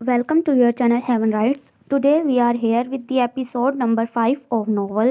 welcome to your channel Heaven Rights. Today we are here with the episode number 5 of novel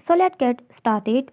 So let's get started.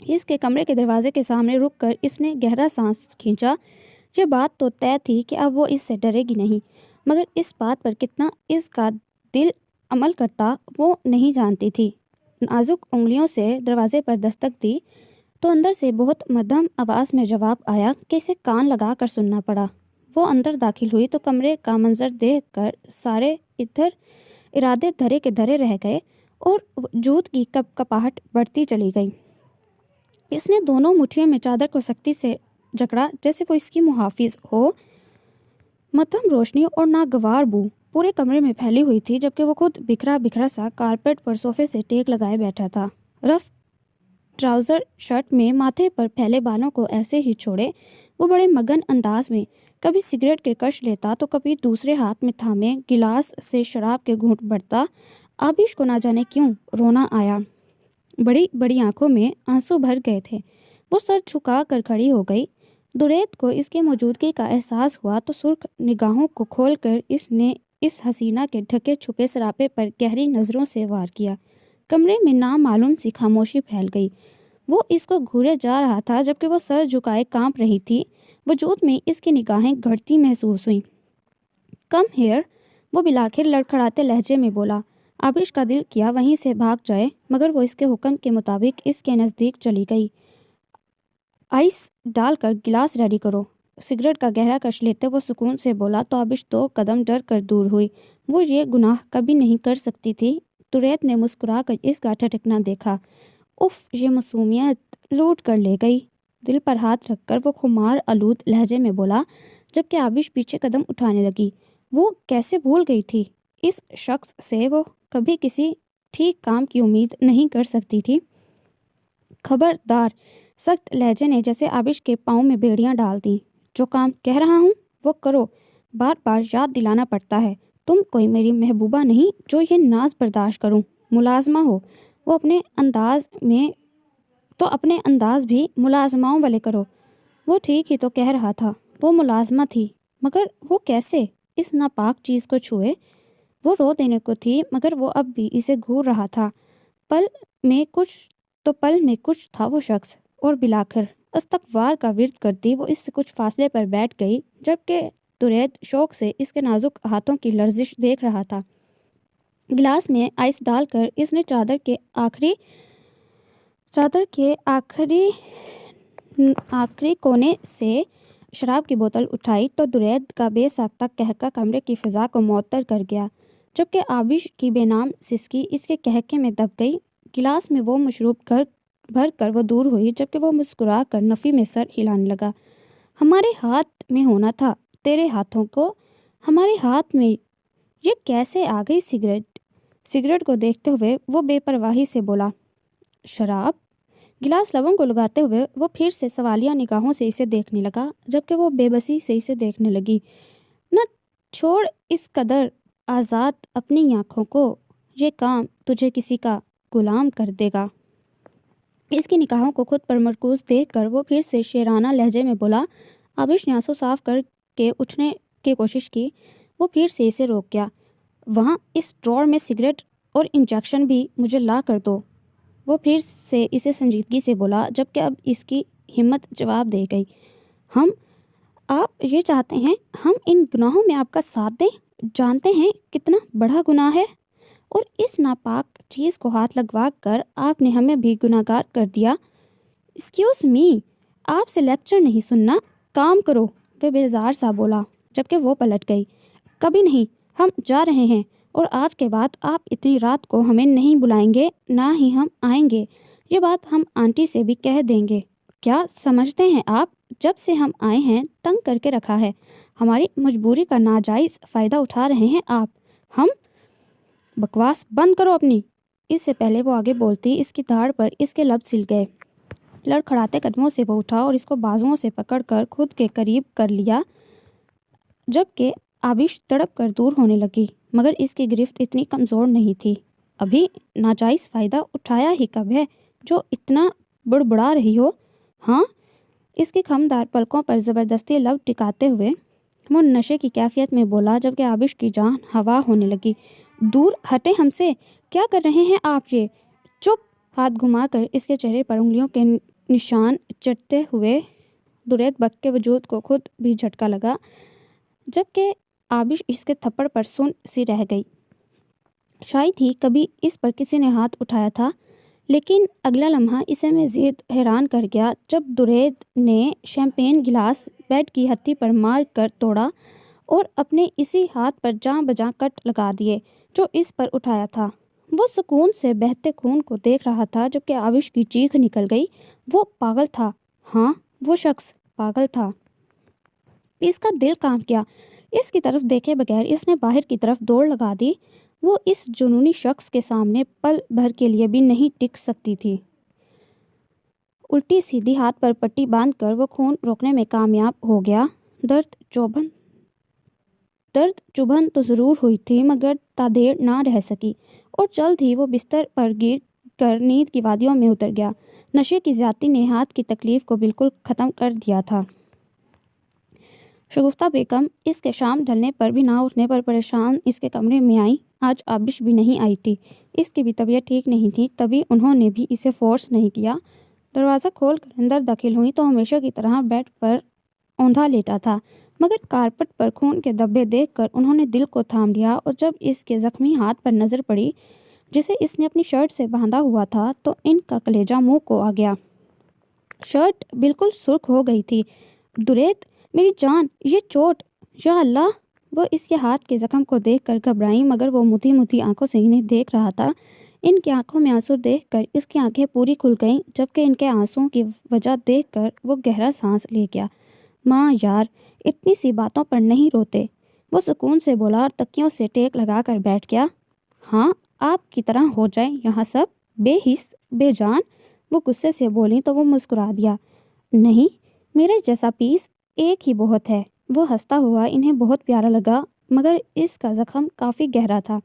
اس کے کمرے کے دروازے کے سامنے رک کر اس نے گہرا سانس کھینچا۔ یہ بات تو طے تھی کہ اب وہ اس سے ڈرے گی نہیں، مگر اس بات پر کتنا اس کا دل عمل کرتا وہ نہیں جانتی تھی۔ نازک انگلیوں سے دروازے پر دستک دی تو اندر سے بہت مدھم آواز میں جواب آیا کہ اسے کان لگا کر سننا پڑا۔ وہ اندر داخل ہوئی تو کمرے کا منظر دیکھ کر سارے ارادے دھرے کے دھرے رہ گئے اور وجود کی کپ کپاہٹ بڑھتی چلی گئی۔ اس نے دونوں مٹھیوں میں چادر کو سختی سے جکڑا جیسے وہ اس کی محافظ ہو۔ مدھم روشنی اور ناگوار بو پورے کمرے میں پھیلی ہوئی تھی، جبکہ وہ خود بکھرا بکھرا سا کارپیٹ پر صوفے سے ٹیک لگائے بیٹھا تھا۔ رف ٹراؤزر شرٹ میں ماتھے پر پھیلے بالوں کو ایسے ہی چھوڑے وہ بڑے مگن انداز میں کبھی سگریٹ کے کش لیتا تو کبھی دوسرے ہاتھ میں تھامے گلاس سے شراب کے گھونٹ بھرتا۔ آبش کو نہ جانے کیوں رونا آیا۔ بڑی بڑی آنکھوں میں آنسو بھر گئے تھے۔ وہ سر جھکا کر کھڑی ہو گئی۔ دریت کو اس کے موجودگی کا احساس ہوا تو سرخ نگاہوں کو کھول کر اس نے اس حسینہ کے ڈھکے چھپے سراپے پر گہری نظروں سے وار کیا۔ کمرے میں نامعلوم سی خاموشی پھیل گئی۔ وہ اس کو گھورے جا رہا تھا جبکہ وہ سر جھکائے کانپ رہی تھی۔ وجود میں اس کی نگاہیں گھٹتی محسوس ہوئیں۔ کم ہیئر، وہ بلاخر لڑکھڑاتے لہجے میں بولا۔ آبش کا دل کیا وہیں سے بھاگ جائے، مگر وہ اس کے حکم کے مطابق اس کے نزدیک چلی گئی۔ آئس ڈال کر گلاس ریڈی کرو۔ سگریٹ کا گہرا کش لیتے وہ سکون سے بولا تو آبش 2 قدم ڈر کر دور ہوئی۔ وہ یہ گناہ کبھی نہیں کر سکتی تھی۔ دریت نے مسکرا کر اس کا ٹھٹکنا دیکھا۔ اف، یہ معصومیت لوٹ کر لے گئی۔ دل پر ہاتھ رکھ کر وہ خمار آلود لہجے میں بولا، جبکہ آبش پیچھے قدم اٹھانے لگی۔ وہ کیسے بھول گئی تھی؟ اس شخص سے وہ کبھی کسی ٹھیک کام کی امید نہیں کر سکتی تھی۔ خبردار، سخت لہجے نے جیسے آبش کے پاؤں میں بیڑیاں ڈال دیں۔ جو کام کہہ رہا ہوں وہ کرو، بار بار یاد دلانا پڑتا ہے۔ تم کوئی میری محبوبہ نہیں جو یہ ناز برداشت کروں۔ ملازمہ ہو، وہ اپنے انداز بھی ملازماؤں والے کرو۔ وہ ٹھیک ہی تو کہہ رہا تھا، وہ ملازمہ تھی، مگر وہ کیسے اس ناپاک چیز کو چھوئے؟ وہ رو دینے کو تھی، مگر وہ اب بھی اسے گھور رہا تھا۔ پل میں کچھ تھا وہ شخص، اور بلاخر استغفار کا ورد کرتی وہ اس سے کچھ فاصلے پر بیٹھ گئی، جبکہ دریت شوق سے اس کے نازک ہاتھوں کی لرزش دیکھ رہا تھا۔ گلاس میں آئس ڈال کر اس نے چادر کے آخری کونے سے شراب کی بوتل اٹھائی تو دریت کا بے ساختہ قہقہ کمرے کی فضا کو معطر کر گیا، جبکہ آبش کی بے نام سسکی اس کے قہقے میں دب گئی۔ گلاس میں وہ مشروب بھر کر وہ دور ہوئی، جبکہ وہ مسکرا کر نفی میں سر ہلانے لگا۔ ہمارے ہاتھ میں ہونا تھا، تیرے ہاتھوں کو ہمارے ہاتھ میں یہ کیسے آ گئی؟ سگریٹ کو دیکھتے ہوئے وہ بے پرواہی سے بولا، شراب؟ گلاس لبوں کو لگاتے ہوئے وہ پھر سے سوالیہ نگاہوں سے اسے دیکھنے لگا، جبکہ وہ بے بسی سے اسے دیکھنے لگی۔ نہ چھوڑ اس قدر آزاد اپنی آنکھوں کو، یہ کام تجھے کسی کا غلام کر دے گا۔ اس کی نگاہوں کو خود پر مرکوز دیکھ کر وہ پھر سے شیرانہ لہجے میں بولا۔ آبش نے آنسو صاف کر کے اٹھنے کی کوشش کی۔ وہ پھر سے اسے روک گیا۔ وہاں اس ڈرور میں سگریٹ اور انجیکشن بھی مجھے لا کر دو۔ وہ پھر سے اسے سنجیدگی سے بولا، جبکہ اب اس کی ہمت جواب دے گئی۔ آپ یہ چاہتے ہیں ہم ان گناہوں میں آپ کا ساتھ دیں؟ جانتے ہیں کتنا بڑا گناہ ہے، اور اس ناپاک چیز کو ہاتھ لگوا کر آپ نے ہمیں بھی گناہگار کر دیا۔ ایکسکیوز می، آپ سے لیکچر نہیں سننا، کام کرو، وہ بیزار سا بولا، جبکہ وہ پلٹ گئی۔ کبھی نہیں، ہم جا رہے ہیں، اور آج کے بعد آپ اتنی رات کو ہمیں نہیں بلائیں گے، نہ ہی ہم آئیں گے۔ یہ بات ہم آنٹی سے بھی کہہ دیں گے۔ کیا سمجھتے ہیں آپ، جب سے ہم آئے ہیں تنگ کر کے رکھا ہے، ہماری مجبوری کا ناجائز فائدہ اٹھا رہے ہیں آپ۔ ہم بکواس بند کرو اپنی۔ اس سے پہلے وہ آگے بولتی اس کی دھاڑ پر اس کے لب سل گئے۔ لڑکھڑاتے قدموں سے وہ اٹھا اور اس کو بازوؤں سے پکڑ کر خود کے قریب کر لیا، جبکہ آبش تڑپ کر دور ہونے لگی، مگر اس کی گرفت اتنی کمزور نہیں تھی۔ ابھی ناجائز فائدہ اٹھایا ہی کب ہے جو اتنا بڑبڑا رہی ہو؟ ہاں؟ اس کی خمدار پلکوں پر زبردستی لب ٹکاتے ہوئے وہ نشے کی کیفیت میں بولا، جبکہ آبش کی جان ہوا ہونے لگی۔ دور ہٹیں ہم سے، کیا کر رہے ہیں آپ یہ؟ چپ، ہاتھ گھما کر اس کے چہرے پر انگلیوں کے نشان چٹتے ہوئے درید بک کے وجود کو خود بھی جھٹکا لگا، جبکہ آبش اس کے تھپڑ پر سن سی رہ گئی۔ شاید ہی کبھی اس پر کسی نے ہاتھ اٹھایا تھا، لیکن اگلا لمحہ اسے مزید حیران کر گیا جب درید نے شیمپین گلاس بیڈ کی ہتھی پر مار کر توڑا اور اپنے اسی ہاتھ پر جاں بجاں کٹ لگا دیے جو اس پر اٹھایا تھا۔ وہ سکون سے بہتے خون کو دیکھ رہا تھا جبکہ آبش کی چیخ نکل گئی۔ وہ پاگل تھا، ہاں وہ شخص پاگل تھا۔ اس کا دل کانپ گیا۔ اس کی طرف دیکھے بغیر اس نے باہر کی طرف دوڑ لگا دی۔ وہ اس جنونی شخص کے سامنے پل بھر کے لیے بھی نہیں ٹک سکتی تھی۔ الٹی سیدھی ہاتھ پر پٹی باندھ کر وہ خون روکنے میں کامیاب ہو گیا۔ درد چبھن تو ضرور ہوئی تھی مگر تادیر نہ رہ سکی اور جلد ہی وہ بستر پر گر کر نیند کی وادیوں میں اتر گیا۔ نشے کی زیادتی نے ہاتھ کی تکلیف کو بالکل ختم کر دیا تھا۔ شگفتہ بیگم اس کے شام ڈھلنے پر بھی نہ اٹھنے پر پریشان اس کے کمرے میں آئی۔ آج آبش بھی نہیں آئی تھی، اس کی بھی طبیعت ٹھیک نہیں تھی، تبھی انہوں نے بھی اسے فورس نہیں کیا۔ دروازہ کھول کر اندر داخل ہوئی تو ہمیشہ کی طرح بیڈ پر اوندھا لیٹا تھا، مگر کارپٹ پر خون کے دھبے دیکھ کر انہوں نے دل کو تھام لیا اور جب اس کے زخمی ہاتھ پر نظر پڑی جسے اس نے اپنی شرٹ سے باندھا ہوا تھا تو ان کا کلیجہ منہ کو آ گیا۔ شرٹ بالکل سرخ ہو گئی تھی۔ درید میری جان، یہ چوٹ، یا اللہ! وہ اس کے ہاتھ کے زخم کو دیکھ کر گھبرائیں مگر وہ مدھی مدھی آنکھوں سے انہیں دیکھ رہا تھا۔ ان کی آنکھوں میں آنسو دیکھ کر اس کی آنکھیں پوری کھل گئیں جبکہ ان کے آنسوؤں کی وجہ دیکھ کر وہ گہرا سانس لے گیا۔ ماں یار، اتنی سی باتوں پر نہیں روتے، وہ سکون سے بولا اور تکیوں سے ٹیک لگا کر بیٹھ گیا۔ ہاں آپ کی طرح ہو جائیں یہاں سب بے حس بے جان، وہ غصے سے بولیں تو وہ مسکرا دیا۔ نہیں، میرے جیسا پیس ایک ہی بہت ہے۔ وہ ہنستا ہوا انہیں بہت پیارا لگا مگر اس کا زخم کافی گہرا تھا۔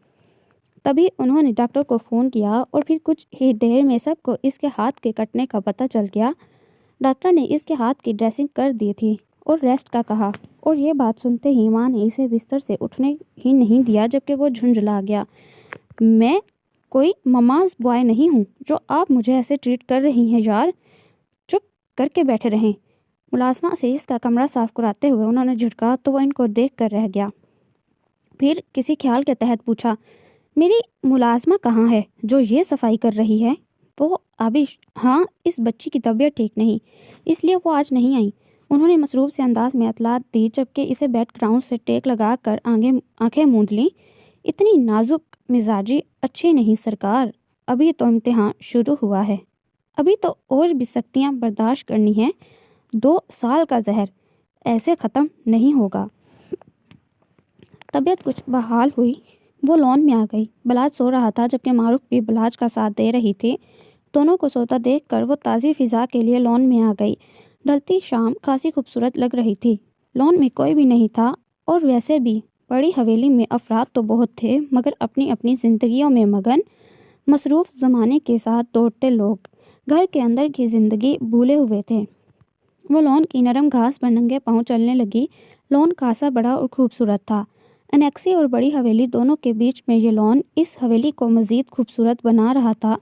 تبھی انہوں نے ڈاکٹر کو فون کیا اور پھر کچھ ہی دیر میں سب کو اس کے ہاتھ کے کٹنے کا پتہ چل گیا۔ ڈاکٹر نے اس کے ہاتھ کی ڈریسنگ کر دی تھی اور ریسٹ کا کہا، اور یہ بات سنتے ہی ماں نے اسے بستر سے اٹھنے ہی نہیں دیا جبکہ وہ جھنجھلا گیا۔ میں کوئی مماز بوائے نہیں ہوں جو آپ مجھے ایسے ٹریٹ کر رہی ہیں یار، چپ کر کے بیٹھے رہیں۔ ملازمہ سے اس کا کمرہ صاف کراتے ہوئے انہوں نے جھٹکا تو وہ ان کو دیکھ کر رہ گیا۔ پھر کسی خیال کے تحت پوچھا، میری ملازمہ کہاں ہے جو یہ صفائی کر رہی ہے؟ وہ آبش، ہاں اس بچی کی طبیعت ٹھیک نہیں اس لیے وہ آج نہیں آئی، انہوں نے مصروف سے انداز میں اطلاع دی جبکہ اسے بیک گراؤنڈ سے ٹیک لگا کر آنکھیں موند لیں۔ اتنی نازک مزاجی اچھی نہیں سرکار، ابھی تو امتحان شروع ہوا ہے، ابھی تو اور بھی سختیاں برداشت کرنی ہیں۔ 2 سال کا زہر ایسے ختم نہیں ہوگا۔ طبیعت کچھ بحال ہوئی، وہ لان میں آ گئی۔ بلاج سو رہا تھا جبکہ معروف بھی بلاج کا ساتھ دے رہی تھی۔ دونوں کو سوتا دیکھ کر وہ تازی فضا کے لیے لان میں آ گئی۔ ڈھلتی شام خاصی خوبصورت لگ رہی تھی۔ لان میں کوئی بھی نہیں تھا اور ویسے بھی بڑی حویلی میں افراد تو بہت تھے مگر اپنی اپنی زندگیوں میں مگن، مصروف زمانے کے ساتھ دوڑتے لوگ گھر کے اندر کی زندگی بھولے ہوئے تھے۔ وہ لان کی نرم گھاس پر ننگے پاؤں چلنے لگی۔ لان خاصا بڑا اور خوبصورت تھا۔ انیکسی اور بڑی حویلی دونوں کے بیچ میں یہ لان اس حویلی کو مزید خوبصورت بنا رہا تھا۔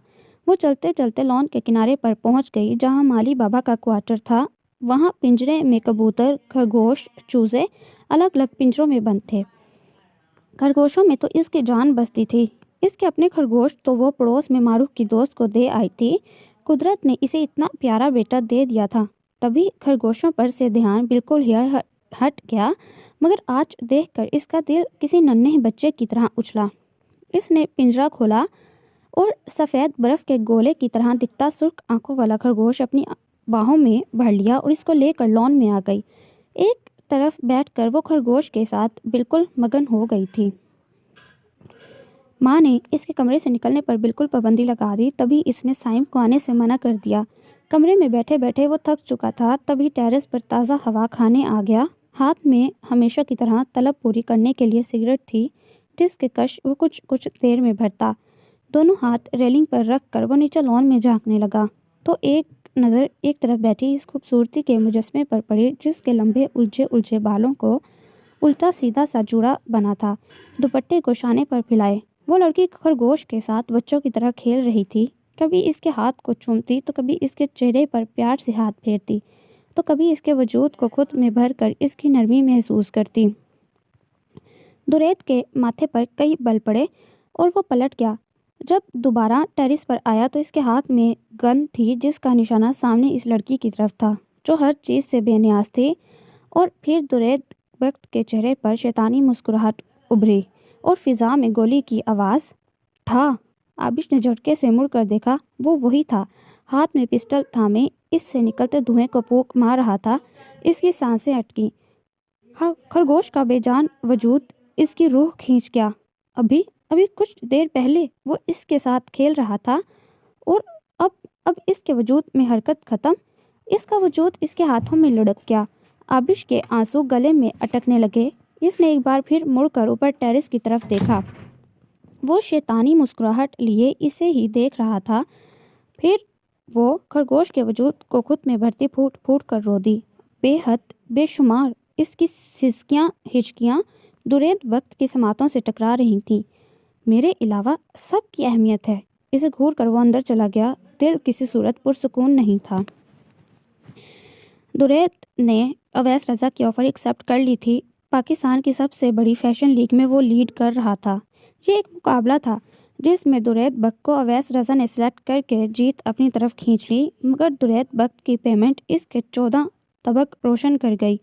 وہ چلتے چلتے لان کے کنارے پر پہنچ گئی جہاں مالی بابا کا کوارٹر تھا۔ وہاں پنجرے میں کبوتر، خرگوش، چوزے الگ الگ پنجروں میں بند تھے۔ خرگوشوں میں تو اس کی جان بستی تھی۔ اس کے اپنے خرگوش تو وہ پڑوس میں معروف کی دوست کو دے آئی تھی۔ قدرت نے اسے اتنا پیارا بیٹا دے دیا تھا۔ تبھی خرگوشوں پر سے دھیان بالکل ہی ہٹ گیا مگر آج دیکھ کر اس کا دل کسی ننھے بچے کی طرح اچھلا۔ اس نے پنجرہ کھولا اور سفید برف کے گولے کی طرح دکھتا سرخ آنکھوں والا خرگوش اپنی باہوں میں بھر لیا اور اس کو لے کر لان میں آ گئی۔ ایک طرف بیٹھ کر وہ خرگوش کے ساتھ بالکل مگن ہو گئی تھی۔ ماں نے اس کے کمرے سے نکلنے پر بالکل پابندی لگا دی، تبھی اس نے سائم کو آنے سے منع کر دیا۔ کمرے میں بیٹھے بیٹھے وہ تھک چکا تھا، تبھی ٹیرس پر تازہ ہوا کھانے آ گیا۔ ہاتھ میں ہمیشہ کی طرح طلب پوری کرنے کے لیے سگریٹ تھی جس کے کش وہ کچھ دیر میں بھرتا۔ دونوں ہاتھ ریلنگ پر رکھ کر وہ نیچے لان میں جھانکنے لگا تو ایک نظر ایک طرف بیٹھی اس خوبصورتی کے مجسمے پر پڑی جس کے لمبے الجھے بالوں کو الٹا سیدھا سا جوڑا بنا تھا، دوپٹے کو شانے پر پھیلائے۔ وہ لڑکی خرگوش کے ساتھ بچوں کی طرح کھیل رہی تھی۔ کبھی اس کے ہاتھ کو چومتی تو کبھی اس کے چہرے پر پیار سے ہاتھ پھیرتی تو کبھی اس کے وجود کو خود میں بھر کر اس کی نرمی محسوس کرتی۔ دریت کے ماتھے پر کئی بل پڑے اور وہ پلٹ گیا۔ جب دوبارہ ٹیرس پر آیا تو اس کے ہاتھ میں گن تھی جس کا نشانہ سامنے اس لڑکی کی طرف تھا جو ہر چیز سے بے نیاز تھی۔ اور پھر دریت بخت کے چہرے پر شیطانی مسکراہٹ ابھری اور فضا میں گولی کی آواز ٹھا۔ آبش نے جھٹکے سے مڑ کر دیکھا، وہ وہی تھا، ہاتھ میں پسٹل تھامے اس سے نکلتے دھوئیں کو پھونک مار رہا تھا۔ اس کی سانسیں اٹکی، خرگوش کا بے جان وجود اس کی روح کھینچ گیا۔ ابھی کچھ دیر پہلے وہ اس کے ساتھ کھیل رہا تھا اور اب اس کے وجود میں حرکت ختم، اس کا وجود اس کے ہاتھوں میں لڑک گیا۔ آبش کے آنسو گلے میں اٹکنے لگے۔ اس نے ایک بار پھر مڑ کر اوپر ٹیرس کی طرف دیکھا، وہ شیطانی مسکراہٹ لیے اسے ہی دیکھ رہا تھا۔ پھر وہ خرگوش کے وجود کو خود میں بھرتی پھوٹ پھوٹ کر رو دی۔ بے حد بے شمار اس کی سسکیاں ہچکیاں دریت بخت کی سماعتوں سے ٹکرا رہی تھیں۔ میرے علاوہ سب کی اہمیت ہے۔ اسے گھور کر وہ اندر چلا گیا۔ دل کسی صورت پرسکون نہیں تھا۔ دریت نے اویس رضا کی آفر ایکسپٹ کر لی تھی۔ پاکستان کی سب سے بڑی فیشن لیگ میں وہ لیڈ کر رہا تھا۔ یہ ایک مقابلہ تھا جس میں دریت بخت کو اویس رضا نے سلیکٹ کر کے جیت اپنی طرف کھینچ لی، مگر دریت بخت کی پیمنٹ اس کے 14 طبق روشن کر گئی۔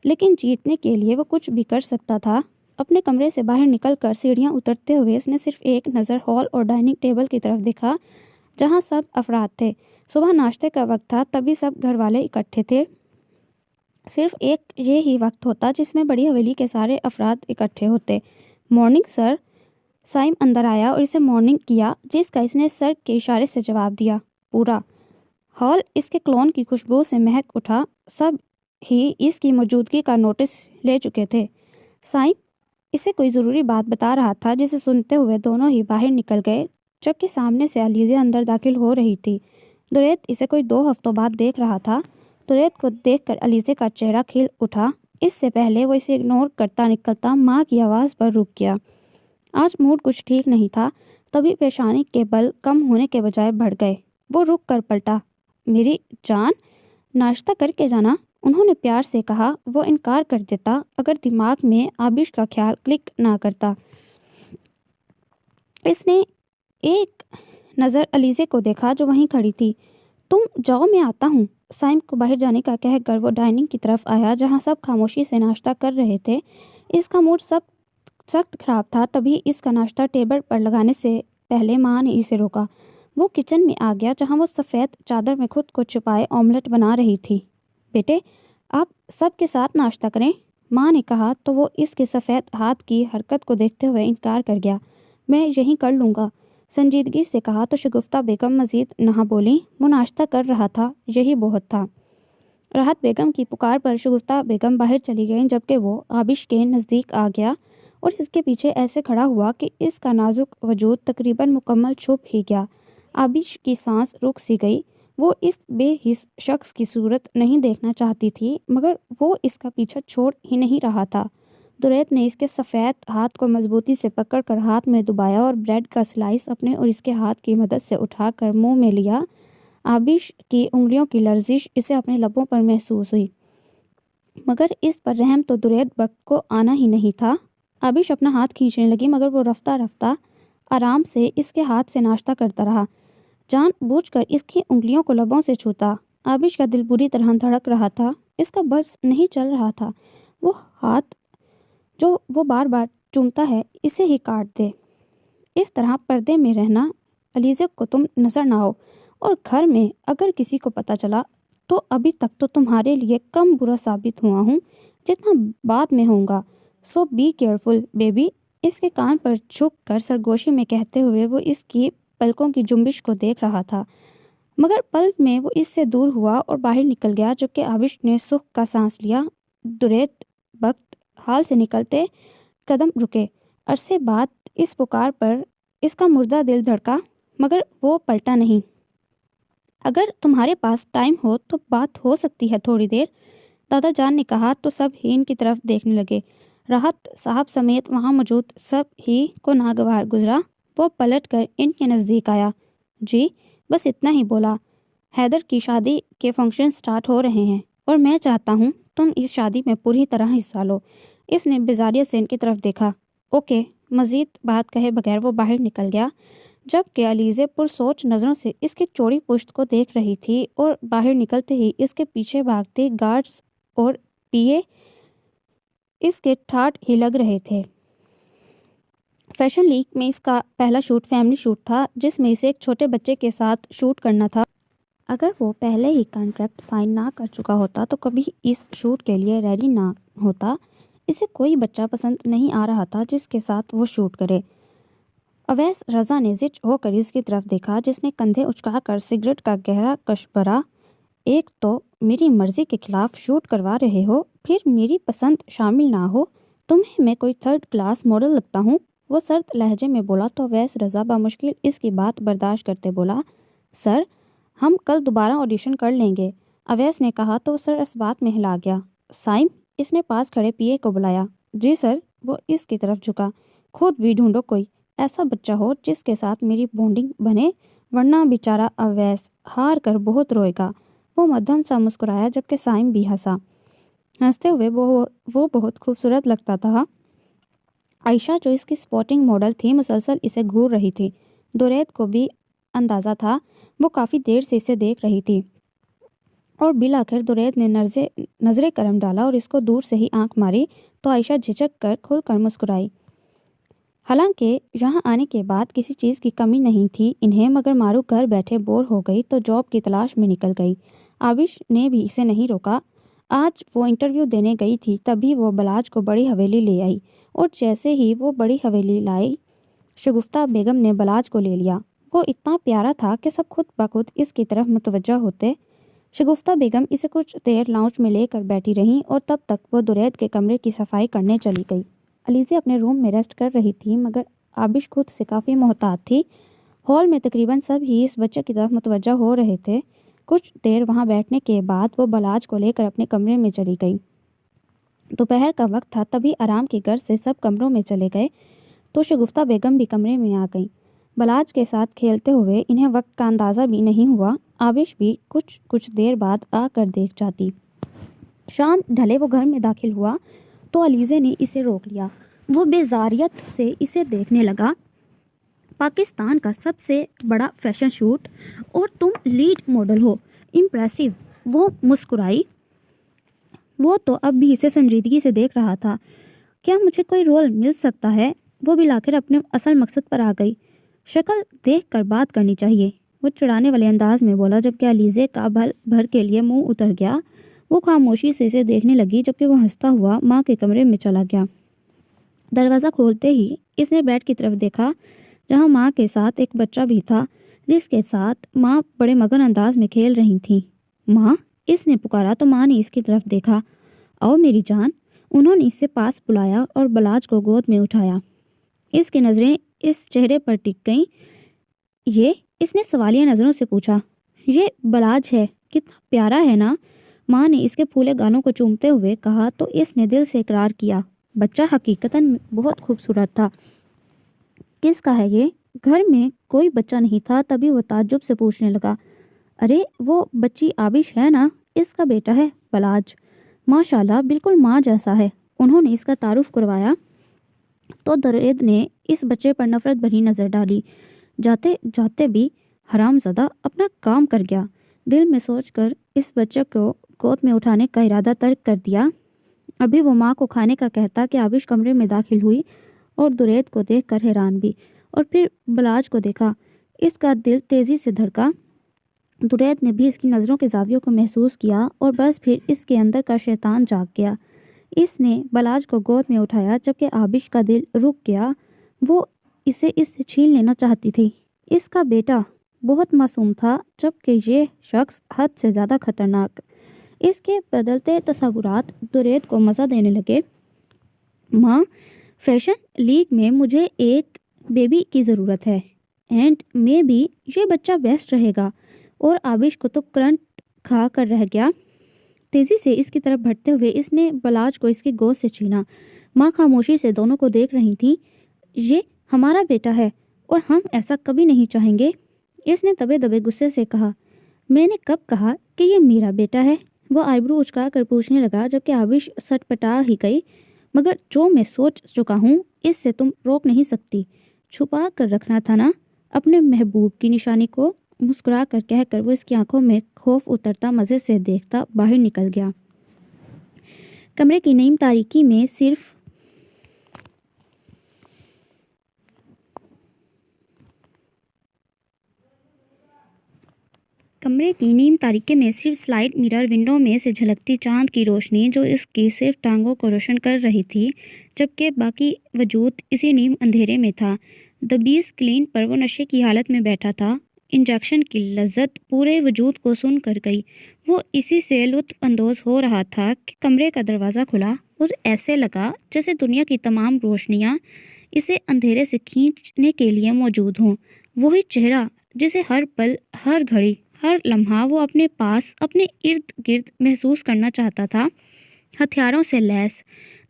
لیکن جیتنے کے لیے وہ کچھ بھی کر سکتا تھا۔ اپنے کمرے سے باہر نکل کر سیڑھیاں اترتے ہوئے اس نے صرف ایک نظر ہال اور ڈائننگ ٹیبل کی طرف دیکھا جہاں سب افراد تھے۔ صبح ناشتے کا وقت تھا، تبھی سب گھر والے اکٹھے تھے۔ صرف ایک یہ ہی وقت ہوتا جس میں بڑی حویلی کے سارے افراد اکٹھے ہوتے۔ Morning sir. سائم اندر آیا اور اسے مارننگ کیا، جس کا اس نے سر کے اشارے سے جواب دیا۔ پورا ہال اس کے کلون کی خوشبو سے مہک اٹھا۔ سب ہی اس کی موجودگی کا نوٹس لے چکے تھے۔ سائم اسے کوئی ضروری بات بتا رہا تھا جسے سنتے ہوئے دونوں ہی باہر نکل گئے، جبکہ سامنے سے علیزہ اندر داخل ہو رہی تھی۔ دریت اسے کوئی 2 ہفتوں بعد دیکھ رہا تھا۔ دریت کو دیکھ کر علیزہ کا چہرہ کھل اٹھا۔ اس سے پہلے وہ اسے اگنور کرتا نکلتا ماں کی آواز پر رک گیا۔ آج موڈ کچھ ٹھیک نہیں تھا، تبھی پیشانی کے بل کم ہونے کے بجائے بڑھ گئے۔ وہ رک کر پلٹا۔ میری جان، ناشتہ کر کے جانا، انہوں نے پیار سے کہا۔ وہ انکار کر دیتا اگر دماغ میں آبش کا خیال کلک نہ کرتا۔ اس نے ایک نظر علیزہ کو دیکھا جو وہیں کھڑی تھی۔ تم جاؤ، میں آتا ہوں۔ سائم کو باہر جانے کا کہہ کر وہ ڈائننگ کی طرف آیا جہاں سب خاموشی سے ناشتہ کر رہے تھے۔ اس کا موڈ سخت خراب تھا، تبھی اس کا ناشتہ ٹیبل پر لگانے سے پہلے ماں نے اسے روکا۔ وہ کچن میں آ گیا جہاں وہ سفید چادر میں خود کو چھپائے آملیٹ بنا رہی تھی۔ بیٹے، آپ سب کے ساتھ ناشتہ کریں، ماں نے کہا تو وہ اس کے سفید ہاتھ کی حرکت کو دیکھتے ہوئے انکار کر گیا۔ میں یہیں کر لوں گا، سنجیدگی سے کہا تو شگفتہ بیگم مزید نہ بولی۔ وہ ناشتہ کر رہا تھا، یہی بہت تھا۔ راحت بیگم کی پکار پر شگفتہ بیگم باہر چلی گئیں، جبکہ وہ آبش کے نزدیک آ گیا اور اس کے پیچھے ایسے کھڑا ہوا کہ اس کا نازک وجود تقریباً مکمل چھپ ہی گیا۔ آبش کی سانس رک سی گئی۔ وہ اس بے حس شخص کی صورت نہیں دیکھنا چاہتی تھی، مگر وہ اس کا پیچھا چھوڑ ہی نہیں رہا تھا۔ دریت نے اس کے سفید ہاتھ کو مضبوطی سے پکڑ کر ہاتھ میں دبایا اور بریڈ کا سلائس اپنے اور اس کے ہاتھ کی مدد سے اٹھا کر منہ میں لیا۔ آبش کی انگلیوں کی لرزش اسے اپنے لبوں پر محسوس ہوئی، مگر اس پر رحم تو دریت بخت کو آنا ہی نہیں تھا۔ آبش اپنا ہاتھ کھینچنے لگی، مگر وہ رفتہ رفتہ آرام سے اس کے ہاتھ سے ناشتہ کرتا رہا، جان بوجھ کر اس کی انگلیوں کو لبوں سے چھوتا۔ آبش کا دل بری طرح دھڑک رہا تھا، اس کا بس نہیں چل رہا تھا وہ ہاتھ جو وہ بار بار چومتا ہے اسے ہی کاٹ دے۔ اس طرح پردے میں رہنا، علیزہ کو تم نظر نہ آؤ، اور گھر میں اگر کسی کو پتہ چلا تو ابھی تک تو تمہارے لیے کم برا ثابت ہوا ہوں جتنا بعد میں ہوں گا، سو بی کیئرفل بیبی۔ اس کے کان پر جھک کر سرگوشی میں کہتے ہوئے وہ اس کی پلکوں کی جنبش کو دیکھ رہا تھا، مگر پل میں وہ اس سے دور ہوا اور باہر نکل گیا، جبکہ آبش نے سکھ کا سانس لیا۔ دریت بخت ہال سے نکلتے قدم رکے۔ عرصے بعد اس پکار پر اس کا مردہ دل دھڑکا، مگر وہ پلٹا نہیں۔ اگر تمہارے پاس ٹائم ہو تو بات ہو سکتی ہے تھوڑی دیر، دادا جان نے کہا تو سب ہی ان کی طرف دیکھنے لگے۔ راحت صاحب سمیت وہاں موجود سب ہی کو ناگوار گزرا۔ وہ پلٹ کر ان کے نزدیک آیا۔ جی، بس اتنا ہی بولا، حیدر کی شادی کے فنکشن سٹارٹ ہو رہے ہیں اور میں چاہتا ہوں تم اس شادی میں پوری طرح حصہ لو۔ اس نے بزاریت سے ان کی طرف دیکھا۔ اوکے۔ مزید بات کہے بغیر وہ باہر نکل گیا، جبکہ علیزے پرسوچ نظروں سے اس کی چوڑی پشت کو دیکھ رہی تھی اور باہر نکلتے ہی اس کے پیچھے بھاگتے گارڈز اور پیے اس کے ٹھاٹ ہی لگ رہے تھے۔ فیشن لیگ میں اس کا پہلا شوٹ فیملی شوٹ تھا، جس میں اسے ایک چھوٹے بچے کے ساتھ شوٹ کرنا تھا۔ اگر وہ پہلے ہی کانٹریکٹ سائن نہ کر چکا ہوتا تو کبھی اس شوٹ کے لیے ریڈی نہ ہوتا۔ اسے کوئی بچہ پسند نہیں آ رہا تھا جس کے ساتھ وہ شوٹ کرے۔ اویس رضا نے زچ ہو کر اس کی طرف دیکھا، جس نے کندھے اچکا کر سگریٹ کا گہرا کش بھرا۔ ایک تو میری مرضی کے خلاف شوٹ کروا رہے ہو، پھر میری پسند شامل نہ ہو۔ تمہیں میں کوئی تھرڈ کلاس ماڈل لگتا ہوں؟ وہ سرد لہجے میں بولا تو اویس رضا بمشکل اس کی بات برداشت کرتے بولا، سر ہم کل دوبارہ آڈیشن کر لیں گے۔ اویس نے کہا تو سر اس بات میں ہلا گیا۔ سائم، اس نے پاس کھڑے پی اے کو بلایا۔ جی سر۔ وہ اس کی طرف جھکا۔ خود بھی ڈھونڈو کوئی ایسا بچہ ہو جس کے ساتھ میری بونڈنگ بنے، ورنہ بیچارہ اویس ہار کر بہت روئے گا۔ وہ مدھم سا مسکرایا، جبکہ سائم بھی ہنسا۔ ہنستے ہوئے وہ بہت خوبصورت لگتا تھا۔ عائشہ جو اس کی سپورٹنگ ماڈل تھی مسلسل اسے گھور رہی تھی۔ دوریت کو بھی اندازہ تھا، وہ کافی دیر سے اسے دیکھ رہی تھی، اور بالآخر دوریت نے نظر کرم ڈالا اور اس کو دور سے ہی آنکھ ماری تو عائشہ جھجک کر کھل کر مسکرائی۔ حالانکہ یہاں آنے کے بعد کسی چیز کی کمی نہیں تھی انہیں، مگر مارو گھر بیٹھے بور ہو گئی تو جاب کی تلاش میں نکل گئی۔ آبش نے بھی اسے نہیں روکا۔ آج وہ انٹرویو دینے گئی تھی، تبھی وہ بلاج کو بڑی حویلی لے آئی، اور جیسے ہی وہ بڑی حویلی لائی شگفتہ بیگم نے بلاج کو لے لیا۔ وہ اتنا پیارا تھا کہ سب خود بخود اس کی طرف متوجہ ہوتے۔ شگفتہ بیگم اسے کچھ دیر لاؤنج میں لے کر بیٹھی رہیں، اور تب تک وہ دوریت کے کمرے کی صفائی کرنے چلی گئی۔ علیزے اپنے روم میں ریسٹ کر رہی تھی، مگر آبش خود سے کافی محتاط تھی۔ ہال میں تقریباً سب ہی اس بچے کی طرف متوجہ ہو رہے تھے۔ کچھ دیر وہاں بیٹھنے کے بعد وہ بلاج کو لے کر اپنے کمرے میں چلی گئی۔ دوپہر کا وقت تھا، تبھی آرام کی غرض سے سب کمروں میں چلے گئے تو شگفتہ بیگم بھی کمرے میں آ گئیں۔ بلاج کے ساتھ کھیلتے ہوئے انہیں وقت کا اندازہ بھی نہیں ہوا۔ آبش بھی کچھ دیر بعد آ کر دیکھ جاتی۔ شام ڈھلے وہ گھر میں داخل ہوا تو علیزے نے اسے روک لیا۔ وہ بیزاریت سے اسے دیکھنے لگا۔ پاکستان کا سب سے بڑا فیشن شوٹ اور تم لیڈ ماڈل ہو، امپریسو۔ وہ مسکرائی۔ وہ تو اب بھی اسے سنجیدگی سے دیکھ رہا تھا۔ کیا مجھے کوئی رول مل سکتا ہے؟ وہ بالآخر اپنے اصل مقصد پر آ گئی۔ شکل دیکھ کر بات کرنی چاہیے، وہ چڑھانے والے انداز میں بولا، جبکہ علیزے کا بھل بھر کے لیے منہ اتر گیا۔ وہ خاموشی سے اسے دیکھنے لگی، جبکہ وہ ہنستا ہوا ماں کے کمرے میں چلا گیا۔ دروازہ کھولتے ہی اس نے بیڈ کی طرف دیکھا، جہاں ماں کے ساتھ ایک بچہ بھی تھا، جس کے ساتھ ماں بڑے مگن انداز میں کھیل رہی تھیں۔ ماں، اس نے پکارا تو ماں نے اس کی طرف دیکھا۔ آؤ میری جان۔ انہوں نے اسے پاس بلایا اور بلاج کو گود میں اٹھایا۔ اس کی نظریں اس چہرے پر ٹک گئیں۔ یہ؟ اس نے سوالیہ نظروں سے پوچھا۔ یہ بلاج ہے، کتنا پیارا ہے نا؟ ماں نے اس کے پھولے گالوں کو چومتے ہوئے کہا تو اس نے دل سے اقرار کیا۔ بچہ حقیقتاً بہت خوبصورت تھا۔ کس کا ہے یہ؟ گھر میں کوئی بچہ نہیں تھا، تبھی وہ تعجب سے پوچھنے لگا، ارے وہ بچی آبش ہے نا، اس کا بیٹا ہے بلاج۔ ماشاءاللہ، بالکل ماں جیسا ہے۔ انہوں نے اس کا تعارف کروایا تو درید نے اس بچے پر نفرت بھری نظر ڈالی۔ جاتے جاتے بھی حرام زدہ اپنا کام کر گیا، دل میں سوچ کر اس بچے کو گود میں اٹھانے کا ارادہ ترک کر دیا۔ ابھی وہ ماں کو کھانے کا کہتا کہ آبش کمرے میں داخل ہوئی اور درید کو دیکھ کر حیران بھی، اور پھر بلاج کو دیکھا۔ اس کا دل تیزی سے دھڑکا۔ درید نے بھی اس کی نظروں کے زاویوں کو محسوس کیا، اور بس پھر اس کے اندر کا شیطان جاگ گیا۔ اس نے بلاج کو گود میں اٹھایا، جبکہ آبش کا دل رک گیا۔ وہ اسے اس سے چھین لینا چاہتی تھی۔ اس کا بیٹا بہت معصوم تھا، جبکہ یہ شخص حد سے زیادہ خطرناک۔ اس کے بدلتے تصورات درید کو مزہ دینے لگے۔ ماں، فیشن لیگ میں مجھے ایک بیبی کی ضرورت ہے، اینڈ میں بھی یہ بچہ بیسٹ رہے گا۔ اور آبش کو تو کرنٹ کھا کر رہ گیا۔ تیزی سے اس کی طرف بڑھتے ہوئے اس نے بلاج کو اس کی گود سے چھینا۔ ماں خاموشی سے دونوں کو دیکھ رہی تھیں۔ یہ ہمارا بیٹا ہے اور ہم ایسا کبھی نہیں چاہیں گے۔ اس نے دبے دبے غصے سے کہا۔ میں نے کب کہا کہ یہ میرا بیٹا ہے؟ وہ آئیبرو اچکا کر پوچھنے لگا، جبکہ آبش سٹ پٹا ہی گئی۔ مگر جو میں سوچ چکا ہوں اس سے تم روک نہیں سکتی۔ چھپا کر رکھنا تھا نا اپنے محبوب کی نشانی کو؟ مسکرا کر کہہ کر وہ اس کی آنکھوں میں خوف اترتا مزے سے دیکھتا باہر نکل گیا۔ کمرے کی نیم تاریکی میں صرف سلائڈ مرر ونڈو میں سے جھلکتی چاند کی روشنی جو اس کی صرف ٹانگوں کو روشن کر رہی تھی، جبکہ باقی وجود اسی نیم اندھیرے میں تھا۔ دبیس کلین پر وہ نشے کی حالت میں بیٹھا تھا۔ انجیکشن کی لذت پورے وجود کو سن کر گئی۔ وہ اسی سے لطف اندوز ہو رہا تھا کہ کمرے کا دروازہ کھلا اور ایسے لگا جیسے دنیا کی تمام روشنیاں اسے اندھیرے سے کھینچنے کے لیے موجود ہوں۔ وہی چہرہ جسے ہر پل، ہر گھڑی، ہر لمحہ وہ اپنے پاس، اپنے ارد گرد محسوس کرنا چاہتا تھا، ہتھیاروں سے لیس،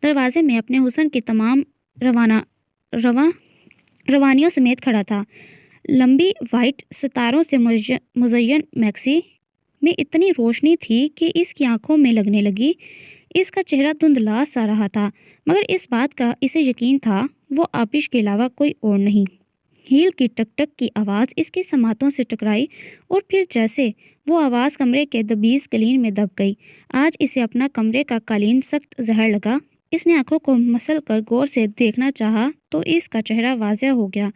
دروازے میں اپنے حسن کی تمام روانیوں سمیت کھڑا تھا۔ لمبی وائٹ ستاروں سے مزین میکسی میں اتنی روشنی تھی کہ اس کی آنکھوں میں لگنے لگی۔ اس کا چہرہ دھندلا سا رہا تھا، مگر اس بات کا اسے یقین تھا وہ آبش کے علاوہ کوئی اور نہیں۔ ہیل کی ٹک ٹک کی آواز اس کی سماعتوں سے ٹکرائی اور پھر جیسے وہ آواز کمرے کے دبیس قالین میں دب گئی۔ آج اسے اپنا کمرے کا قالین سخت زہر لگا۔ اس نے آنکھوں کو مسل کر غور سے دیکھنا چاہا تو اس کا چہرہ واضح ہو گیا۔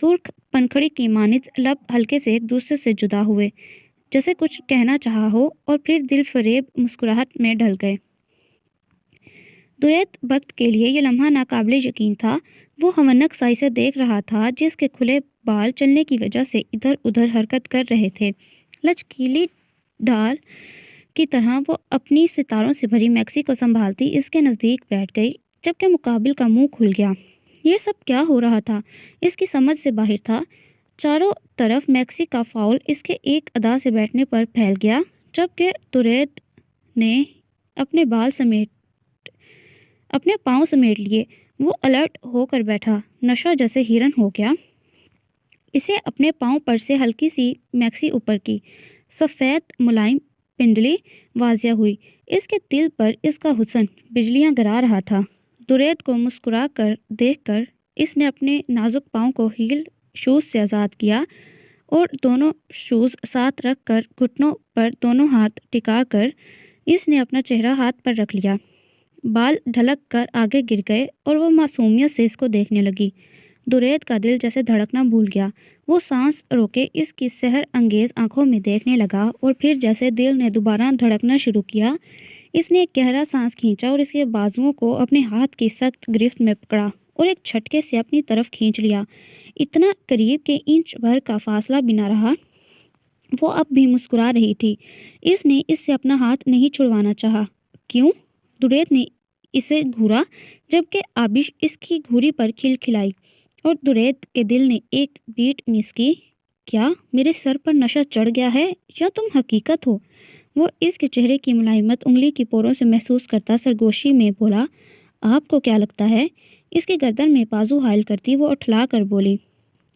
سرخ پنکھڑی کی مانند لب ہلکے سے ایک دوسرے سے جدا ہوئے، جیسے کچھ کہنا چاہا ہو اور پھر دل فریب مسکراہٹ میں ڈھل گئے۔ درید بخت کے لیے یہ لمحہ ناقابل یقین تھا۔ وہ ہونک سائی سے دیکھ رہا تھا جس کے کھلے بال چلنے کی وجہ سے ادھر ادھر حرکت کر رہے تھے۔ لچکیلی ڈال کی طرح وہ اپنی ستاروں سے بھری میکسی کو سنبھالتی اس کے نزدیک بیٹھ گئی، جبکہ مقابل کا منہ کھل گیا۔ یہ سب کیا ہو رہا تھا اس کی سمجھ سے باہر تھا۔ چاروں طرف میکسی کا فاؤل اس کے ایک ادا سے بیٹھنے پر پھیل گیا، جبکہ درید نے اپنے پاؤں سمیٹ لیے۔ وہ الرٹ ہو کر بیٹھا، نشہ جیسے ہرن ہو گیا۔ اسے اپنے پاؤں پر سے ہلکی سی میکسی اوپر کی سفید ملائم پنڈلی واضح ہوئی۔ اس کے دل پر اس کا حسن بجلیاں گرا رہا تھا۔ درید کو مسکرا کر دیکھ کر اس نے اپنے نازک پاؤں کو ہیل شوز سے آزاد کیا اور دونوں شوز ساتھ رکھ کر گھٹنوں پر دونوں ہاتھ ٹکا کر اس نے اپنا چہرہ ہاتھ پر رکھ لیا۔ بال ڈھلک کر آگے گر گئے اور وہ معصومیت سے اس کو دیکھنے لگی۔ درید کا دل جیسے دھڑکنا بھول گیا۔ وہ سانس روکے اس کی سحر انگیز آنکھوں میں دیکھنے لگا اور پھر جیسے دل نے دوبارہ دھڑکنا شروع کیا، اس نے ایک گہرا سانس کھینچا اور اس کے بازوؤں کو اپنے ہاتھ کی سخت گرفت میں پکڑا اور ایک جھٹکے سے اپنی طرف کھینچ لیا، اتنا قریب کہ انچ بھر کا فاصلہ بھی نہ رہا۔ وہ اب بھی مسکرا رہی تھی۔ اس نے اس سے اپنا ہاتھ نہیں چھڑوانا چاہا۔ کیوں؟ درید نے اسے گھورا، جبکہ آبش اس کی گھوری پر کھلکھلائی اور درید کے دل نے ایک بیٹ مس کی۔ کیا میرے سر پر نشہ چڑھ گیا ہے یا تم حقیقت ہو؟ وہ اس کے چہرے کی ملائمت انگلی کی پوروں سے محسوس کرتا سرگوشی میں بولا۔ آپ کو کیا لگتا ہے؟ اس کی گردن میں بازو حائل کرتی وہ اٹھلا کر بولی۔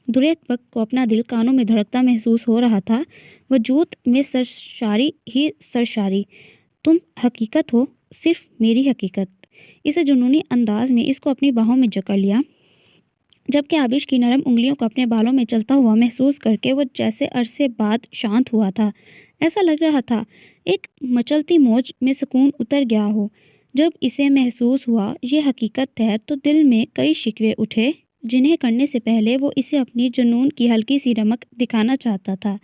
درید بخت کو اپنا دل کانوں میں دھڑکتا محسوس ہو رہا تھا، وجود میں سرشاری ہی سرشاری۔ تم حقیقت ہو، صرف میری حقیقت۔ اسے جنونی انداز میں اس کو اپنی باہوں میں جکڑ لیا، جبکہ آبش کی نرم انگلیوں کو اپنے بالوں میں چلتا ہوا محسوس کر کے وہ جیسے عرصے بعد شانت ہوا تھا۔ ایسا لگ رہا تھا ایک مچلتی موج میں سکون اتر گیا ہو۔ جب اسے محسوس ہوا یہ حقیقت ہے تو دل میں کئی شکوے اٹھے جنہیں کرنے سے پہلے وہ اسے اپنی جنون کی ہلکی سی رمق دکھانا چاہتا تھا۔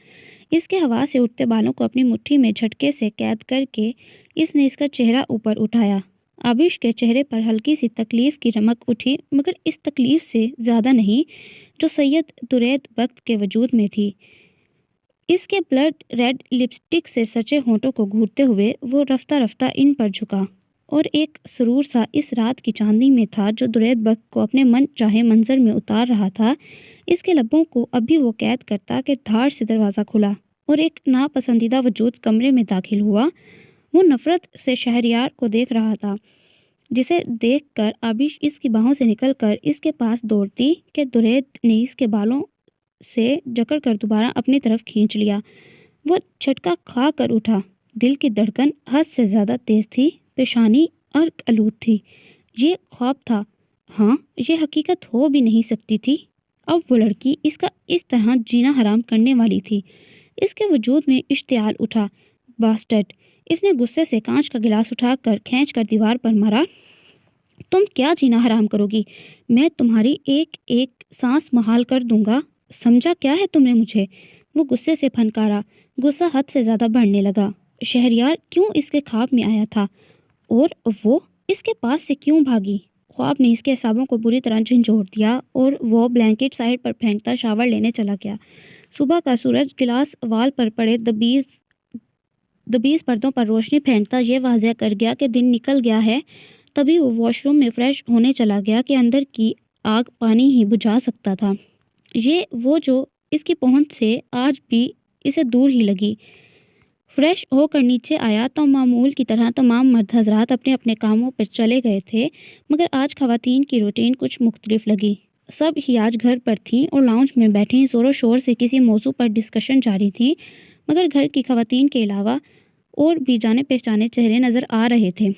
اس کے ہوا سے اٹھتے بالوں کو اپنی مٹھی میں جھٹکے سے قید کر کے اس نے اس کا چہرہ اوپر اٹھایا۔ آبش کے چہرے پر ہلکی سی تکلیف کی رمق اٹھی، مگر اس تکلیف سے زیادہ نہیں جو سید درید بخت کے وجود میں تھی۔ اس کے بلڈ ریڈ لپسٹک سے سچے ہونٹوں کو گھورتے ہوئے وہ رفتہ رفتہ ان پر جھکا اور ایک سرور سا اس رات کی چاندنی میں تھا جو درید بخت کو اپنے من چاہے منظر میں اتار رہا تھا۔ اس کے لبوں کو اب بھی وہ قید کرتا کہ دھاڑ سے دروازہ کھلا اور ایک ناپسندیدہ وجود کمرے میں داخل ہوا۔ وہ نفرت سے شہریار کو دیکھ رہا تھا، جسے دیکھ کر آبش اس کی باہوں سے نکل کر اس کے پاس دوڑتی کہ درید نے اس کے بالوں سے جکڑ کر دوبارہ اپنی طرف کھینچ لیا۔ وہ جھٹکا کھا کر اٹھا۔ دل کی دھڑکن حد سے زیادہ تیز تھی، پیشانی ارق آلود تھی۔ یہ خواب تھا؟ ہاں، یہ حقیقت ہو بھی نہیں سکتی تھی۔ اب وہ لڑکی اس کا اس طرح جینا حرام کرنے والی تھی۔ اس کے وجود میں اشتعال اٹھا۔ باسٹرڈ! اس نے غصے سے کانچ کا گلاس اٹھا کر کھینچ کر دیوار پر مارا۔ تم کیا جینا حرام کرو گی؟ میں تمہاری ایک ایک سانس محال کر دوں گا، سمجھا کیا ہے تم نے مجھے؟ وہ غصے سے پھنکارا۔ غصہ حد سے زیادہ بڑھنے لگا۔ شہریار کیوں اس کے خواب میں آیا تھا اور وہ اس کے پاس سے کیوں بھاگی؟ خواب نے اس کے اعصابوں کو بری طرح جھنجھوڑ دیا اور وہ بلینکٹ سائڈ پر پھینکتا شاور لینے چلا گیا۔ صبح کا سورج گلاس وال پر پڑے دبیز پردوں پر روشنی پھینکتا یہ واضح کر گیا کہ دن نکل گیا ہے۔ تبھی وہ واش روم میں فریش ہونے چلا گیا کہ اندر کی آگ پانی ہی بجھا سکتا تھا۔ یہ وہ جو اس کی پہنچ سے آج بھی اسے دور ہی لگی۔ فریش ہو کر نیچے آیا تو معمول کی طرح تمام مرد حضرات اپنے اپنے کاموں پر چلے گئے تھے، مگر آج خواتین کی روٹین کچھ مختلف لگی۔ سب ہی آج گھر پر تھیں اور لاؤنج میں بیٹھی زور و شور سے کسی موضوع پر ڈسکشن جاری تھی، مگر گھر کی خواتین کے علاوہ اور بھی جانے پہچانے چہرے نظر آ رہے تھے۔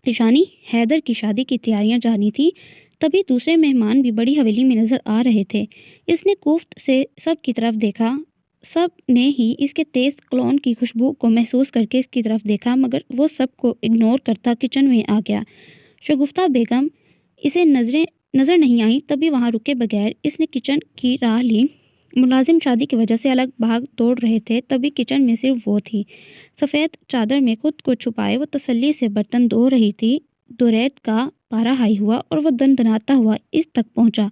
ایشانی حیدر کی شادی کی تیاریاں جاری تھیں، تبھی دوسرے مہمان بھی بڑی حویلی میں نظر آ رہے تھے۔ اس نے کوفت سے سب کی طرف دیکھا۔ سب نے ہی اس کے تیز کلون کی خوشبو کو محسوس کر کے اس کی طرف دیکھا، مگر وہ سب کو اگنور کرتا کچن میں آ گیا۔ شگفتہ بیگم اسے نظر نہیں آئی، تبھی وہاں رکے بغیر اس نے کچن کی راہ لی۔ ملازم شادی کی وجہ سے الگ بھاگ دوڑ رہے تھے، تبھی کچن میں صرف وہ تھی۔ سفید چادر میں خود کو چھپائے وہ تسلی سے برتن دھو رہی تھی۔ دوریت کا پارا ہائی ہوا اور وہ دندناتا ہوا اس تک پہنچا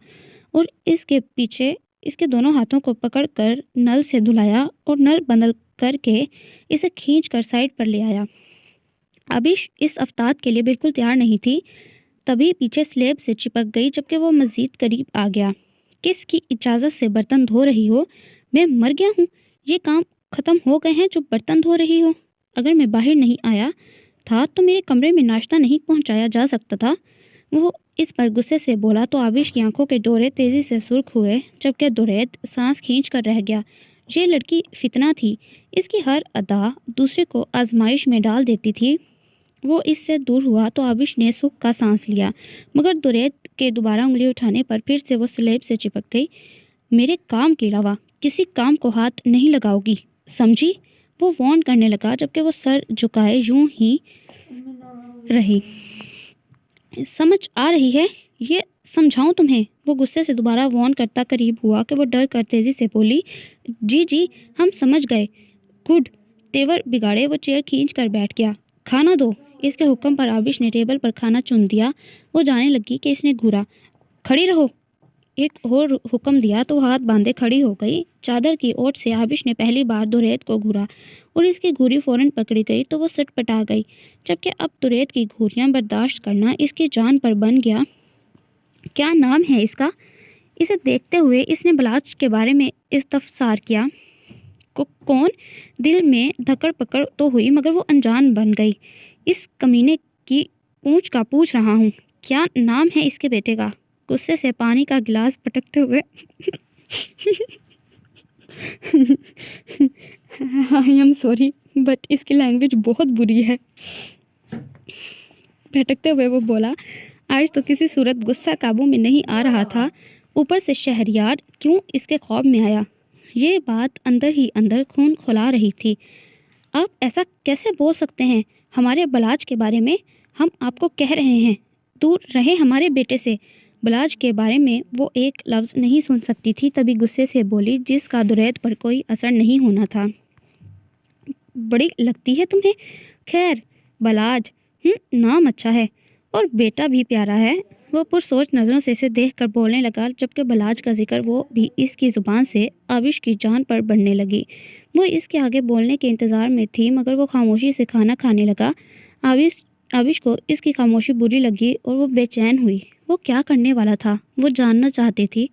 اور اس کے پیچھے اس کے دونوں ہاتھوں کو پکڑ کر نل سے دھلایا اور نل بند کر کے اسے کھینچ کر سائڈ پر لے آیا۔ آبش اس افتاد کے لیے بالکل تیار نہیں تھی، تبھی پیچھے سلیب سے چپک گئی جبکہ وہ مزید قریب آ گیا۔ کس کی اجازت سے برتن دھو رہی ہو؟ میں مر گیا ہوں؟ یہ کام ختم ہو گئے ہیں جو برتن دھو رہی ہو؟ اگر میں باہر نہیں آیا تھا تو میرے کمرے میں ناشتہ نہیں پہنچایا جا سکتا تھا؟ وہ اس پر غصے سے بولا تو آبش کی آنکھوں کے ڈورے تیزی سے سرخ ہوئے جبکہ دوریت سانس کھینچ کر رہ گیا۔ یہ لڑکی فتنہ تھی، اس کی ہر ادا دوسرے کو آزمائش میں ڈال دیتی تھی۔ وہ اس سے دور ہوا تو آبش نے سکھ کا سانس لیا، مگر دوریت کے دوبارہ انگلی اٹھانے پر پھر سے وہ سلیب سے چپک گئی۔ میرے کام کے علاوہ کسی کام کو ہاتھ نہیں لگاؤ گی، سمجھی؟ وہ وارن کرنے لگا جبکہ وہ سر جھکائے یوں ہی رہی۔ سمجھ آ رہی ہے؟ یہ سمجھاؤں تمہیں؟ وہ غصے سے دوبارہ وارن کرتا قریب ہوا کہ وہ ڈر کر تیزی سے بولی، جی ہم سمجھ گئے۔ گڈ۔ تیور بگاڑے وہ چیئر کھینچ کر بیٹھ گیا۔ کھانا دو۔ اس کے حکم پر آبش نے ٹیبل پر کھانا چن دیا۔ وہ جانے لگی کہ اس نے گھورا، کھڑی رہو۔ ایک اور حکم دیا تو وہ ہاتھ باندھے کھڑی ہو گئی۔ چادر کی اوٹ سے آبش نے پہلی بار دوریت کو گھورا اور اس کی گھوری فوراً پکڑی گئی تو وہ سٹ پٹا گئی، جبکہ اب دوریت کی گھوریاں برداشت کرنا اس کی جان پر بن گیا۔ کیا نام ہے اس کا؟ اسے دیکھتے ہوئے اس نے بلاچ کے بارے میں استفسار کیا۔ کون؟ دل میں دھکڑ پکڑ تو ہوئی مگر وہ انجان بن گئی۔ اس کمینے کی پونچھ کا پوچھ رہا ہوں، کیا نام ہے اس کے بیٹے کا؟ غصے سے پانی کا گلاس پٹکتے ہوئے آئی ایم سوری بٹ اس کی لینگویج بہت بری ہے، بھٹکتے ہوئے وہ بولا۔ آج تو کسی صورت غصہ قابو میں نہیں آ رہا تھا، اوپر سے شہریار کیوں اس کے خواب میں آیا؟ یہ بات اندر ہی اندر خون کھلا رہی تھی۔ آپ ایسا کیسے بول سکتے ہیں ہمارے بلاج کے بارے میں؟ ہم آپ کو کہہ رہے ہیں دور رہے ہمارے بیٹے سے۔ بلاج کے بارے میں وہ ایک لفظ نہیں سن سکتی تھی، تبھی غصے سے بولی جس کا دوریت پر کوئی اثر نہیں ہونا تھا۔ بڑی لگتی ہے تمہیں؟ خیر بلاج، نام اچھا ہے اور بیٹا بھی پیارا ہے۔ وہ پرسوچ نظروں سے اسے دیکھ کر بولنے لگا جبکہ بلاج کا ذکر وہ بھی اس کی زبان سے آبش کی جان پر بڑھنے لگی۔ وہ اس کے آگے بولنے کے انتظار میں تھی مگر وہ خاموشی سے کھانا کھانے لگا۔ آبش کو اس کی خاموشی بری لگی اور وہ بے چین ہوئی۔ وہ کیا کرنے والا تھا؟ وہ جاننا چاہتی تھی۔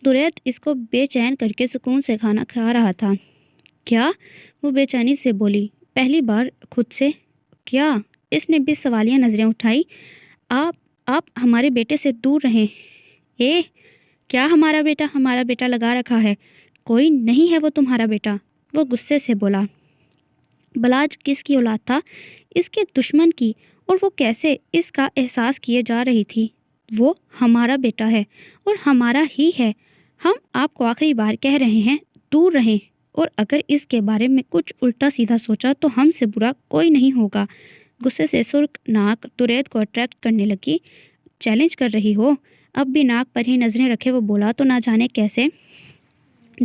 دوریت اس کو بے چین کر کے سکون سے کھانا کھا رہا تھا۔ کیا؟ وہ بے چینی سے بولی، پہلی بار خود سے؟ کیا؟ اس نے بھی سوالیہ نظریں اٹھائی۔ آپ ہمارے بیٹے سے دور رہیں۔ کیا ہمارا بیٹا لگا رکھا ہے؟ کوئی نہیں ہے وہ تمہارا بیٹا، وہ غصے سے بولا۔ بلاج کس کی اولاد تھا؟ اس کے دشمن کی، اور وہ کیسے اس کا احساس کیے جا رہی تھی۔ وہ ہمارا بیٹا ہے اور ہمارا ہی ہے۔ ہم آپ کو آخری بار کہہ رہے ہیں، دور رہیں، اور اگر اس کے بارے میں کچھ الٹا سیدھا سوچا تو ہم سے برا کوئی نہیں ہوگا۔ غصے سے سرخ ناک درید کو اٹریکٹ کرنے لگی۔ چیلنج کر رہی ہو؟ اب بھی ناک پر ہی نظریں رکھے وہ بولا تو نہ جانے کیسے۔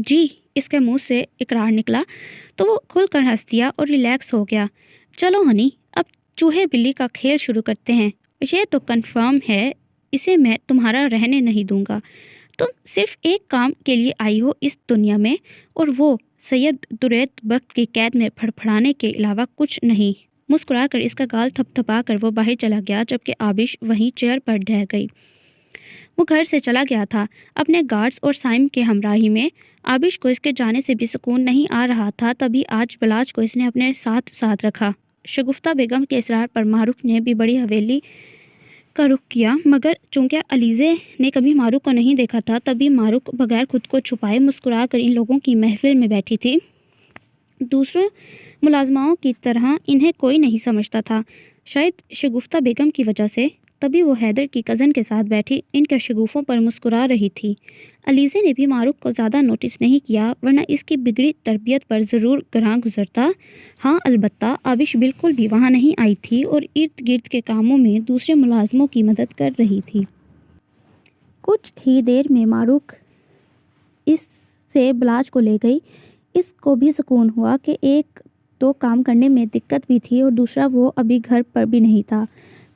جی، اس کے منہ سے اقرار نکلا تو وہ کھل کر ہنس دیا اور ریلیکس ہو گیا۔ چلو ہنی، اب چوہے بلی کا کھیل شروع کرتے ہیں۔ یہ تو کنفرم ہے، اسے میں تمہارا رہنے نہیں دوں گا۔ تم صرف ایک کام کے لیے آئی ہو اس دنیا میں، اور وہ سید درید وقت کی قید میں پھڑپھڑانے کے علاوہ کچھ نہیں۔ مسکرا کر اس کا گال تھپ تھپا کر وہ باہر چلا گیا، جبکہ آبش وہیں چیئر پر ڈہ گئی۔ وہ گھر سے چلا گیا تھا اپنے گارڈز اور سائم کے ہمراہی میں۔ آبش کو اس کے جانے سے بھی سکون نہیں آ رہا تھا، تبھی آج بلاج کو اس نے اپنے ساتھ رکھا۔ شگفتہ بیگم کے اصرار پر معروف نے بھی بڑی حویلی کا رخ کیا، مگر چونکہ علیزے نے کبھی معروف کو نہیں دیکھا تھا، تبھی معروف بغیر خود کو چھپائے مسکرا کر ان لوگوں کی محفل میں بیٹھی تھی۔ دوسروں ملازماؤں کی طرح انہیں کوئی نہیں سمجھتا تھا، شاید شگفتہ بیگم کی وجہ سے۔ تبھی وہ حیدر کی کزن کے ساتھ بیٹھی ان کے شگوفوں پر مسکرا رہی تھی۔ علیزے نے بھی معروف کو زیادہ نوٹس نہیں کیا، ورنہ اس کی بگڑی تربیت پر ضرور گراں گزرتا۔ ہاں، البتہ آبش بالکل بھی وہاں نہیں آئی تھی اور ارد گرد کے کاموں میں دوسرے ملازموں کی مدد کر رہی تھی۔ کچھ ہی دیر میں معروف اس سے بلاج کو لے گئی۔ اس کو بھی سکون ہوا کہ ایک تو کام کرنے میں دقت بھی تھی اور دوسرا وہ ابھی گھر پر بھی نہیں تھا۔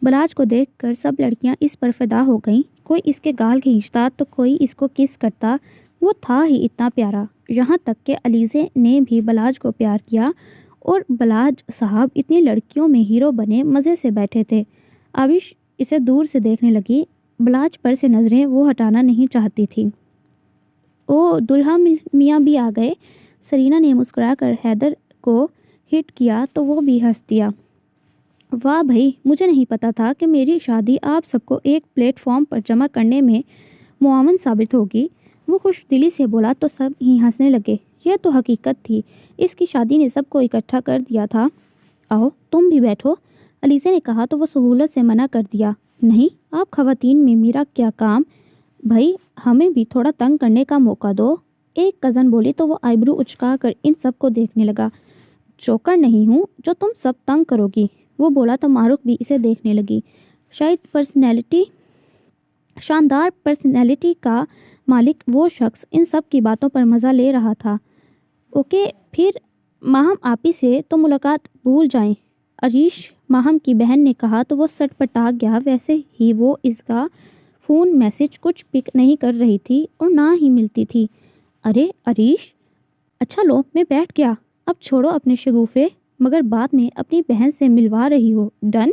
بلاج کو دیکھ کر سب لڑکیاں اس پر فدا ہو گئیں، کوئی اس کے گال کھینچتا تو کوئی اس کو کس کرتا، وہ تھا ہی اتنا پیارا۔ یہاں تک کہ علیزے نے بھی بلاج کو پیار کیا، اور بلاج صاحب اتنی لڑکیوں میں ہیرو بنے مزے سے بیٹھے تھے۔ آبش اسے دور سے دیکھنے لگی، بلاج پر سے نظریں وہ ہٹانا نہیں چاہتی تھی۔ او دلہا میاں بھی آ گئے، سرینا نے مسکرا کر حیدر کو ہٹ کیا تو وہ بھی ہنس دیا۔ واہ بھائی، مجھے نہیں پتا تھا کہ میری شادی آپ سب کو ایک پلیٹ فارم پر جمع کرنے میں معاون ثابت ہوگی۔ وہ خوش دلی سے بولا تو سب ہی ہنسنے لگے۔ یہ تو حقیقت تھی، اس کی شادی نے سب کو اکٹھا کر دیا تھا۔ آؤ تم بھی بیٹھو، علیزے نے کہا تو وہ سہولت سے منع کر دیا۔ نہیں، آپ خواتین میں میرا کیا کام، بھائی ہمیں بھی تھوڑا تنگ کرنے کا موقع دو، ایک کزن بولی تو وہ آئیبرو اچکا کر ان سب کو دیکھنے لگا۔ جوکر نہیں ہوں جو تم سب تنگ کرو گی، وہ بولا تو معروف بھی اسے دیکھنے لگی۔ شاندار پرسنالٹی کا مالک وہ شخص ان سب کی باتوں پر مزہ لے رہا تھا۔ اوکے پھر ماہم آپی سے تو ملاقات بھول جائیں، عریش ماہم کی بہن نے کہا تو وہ سٹ پٹا گیا۔ ویسے ہی وہ اس کا فون میسج کچھ پک نہیں کر رہی تھی اور نہ ہی ملتی تھی۔ ارے عریش، اچھا لو میں بیٹھ گیا، اب چھوڑو اپنے شگوفے، مگر بعد میں اپنی بہن سے ملوا رہی ہو، ڈن۔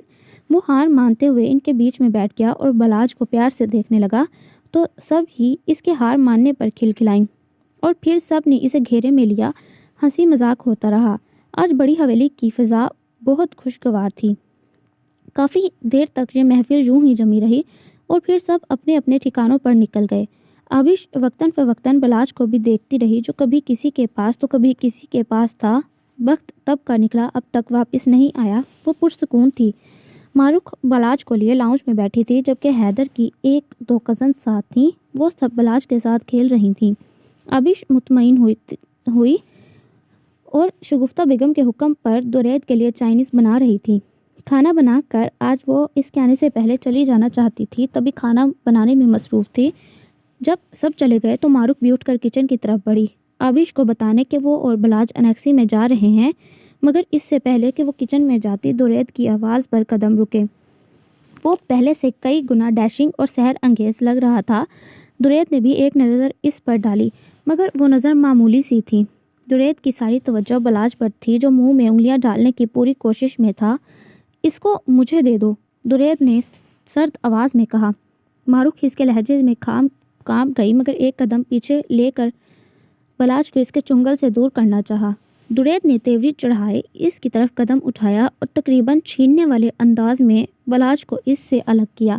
وہ ہار مانتے ہوئے ان کے بیچ میں بیٹھ گیا اور بلاج کو پیار سے دیکھنے لگا تو سب ہی اس کے ہار ماننے پر کھلکھلائیں، اور پھر سب نے اسے گھیرے میں لیا۔ ہنسی مذاق ہوتا رہا۔ آج بڑی حویلی کی فضا بہت خوشگوار تھی۔ کافی دیر تک یہ محفل یوں ہی جمی رہی اور پھر سب اپنے اپنے ٹھکانوں پر نکل گئے۔ آبش وقتاً فوقتاً بلاج کو بھی دیکھتی رہی، جو کبھی کسی کے پاس تو کبھی کسی کے پاس تھا۔ وقت تب کا نکلا، اب تک واپس نہیں آیا۔ وہ پرسکون تھی۔ معروف بلاج کو لیے لاؤنج میں بیٹھی تھی، جبکہ حیدر کی ایک دو کزن ساتھ تھیں، وہ سب بلاج کے ساتھ کھیل رہی تھیں۔ آبش مطمئن ہوئی اور شگفتہ بیگم کے حکم پر درید کے لیے چائنیز بنا رہی تھی۔ کھانا بنا کر آج وہ اس کے آنے سے پہلے چلی جانا چاہتی تھی، تبھی کھانا بنانے میں مصروف تھی۔ جب سب چلے گئے تو معروف بھی اٹھ کر کچن کی طرف بڑھی، آبش کو بتانے کہ وہ اور بلاج انیکسی میں جا رہے ہیں، مگر اس سے پہلے کہ وہ کچن میں جاتی درید کی آواز پر قدم رکے۔ وہ پہلے سے کئی گنا ڈیشنگ اور سحر انگیز لگ رہا تھا۔ درید نے بھی ایک نظر اس پر ڈالی، مگر وہ نظر معمولی سی تھی۔ درید کی ساری توجہ بلاج پر تھی، جو منہ میں انگلیاں ڈالنے کی پوری کوشش میں تھا۔ اس کو مجھے دے دو، درید نے سرد آواز میں کہا۔ معروف اس کے لہجے میں کام گئی، مگر ایک قدم پیچھے لے کر بلاج کو اس کے چنگل سے دور کرنا چاہا۔ درید نے تیوری چڑھائے اس کی طرف قدم اٹھایا اور تقریباً چھیننے والے انداز میں بلاج کو اس سے الگ کیا۔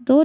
2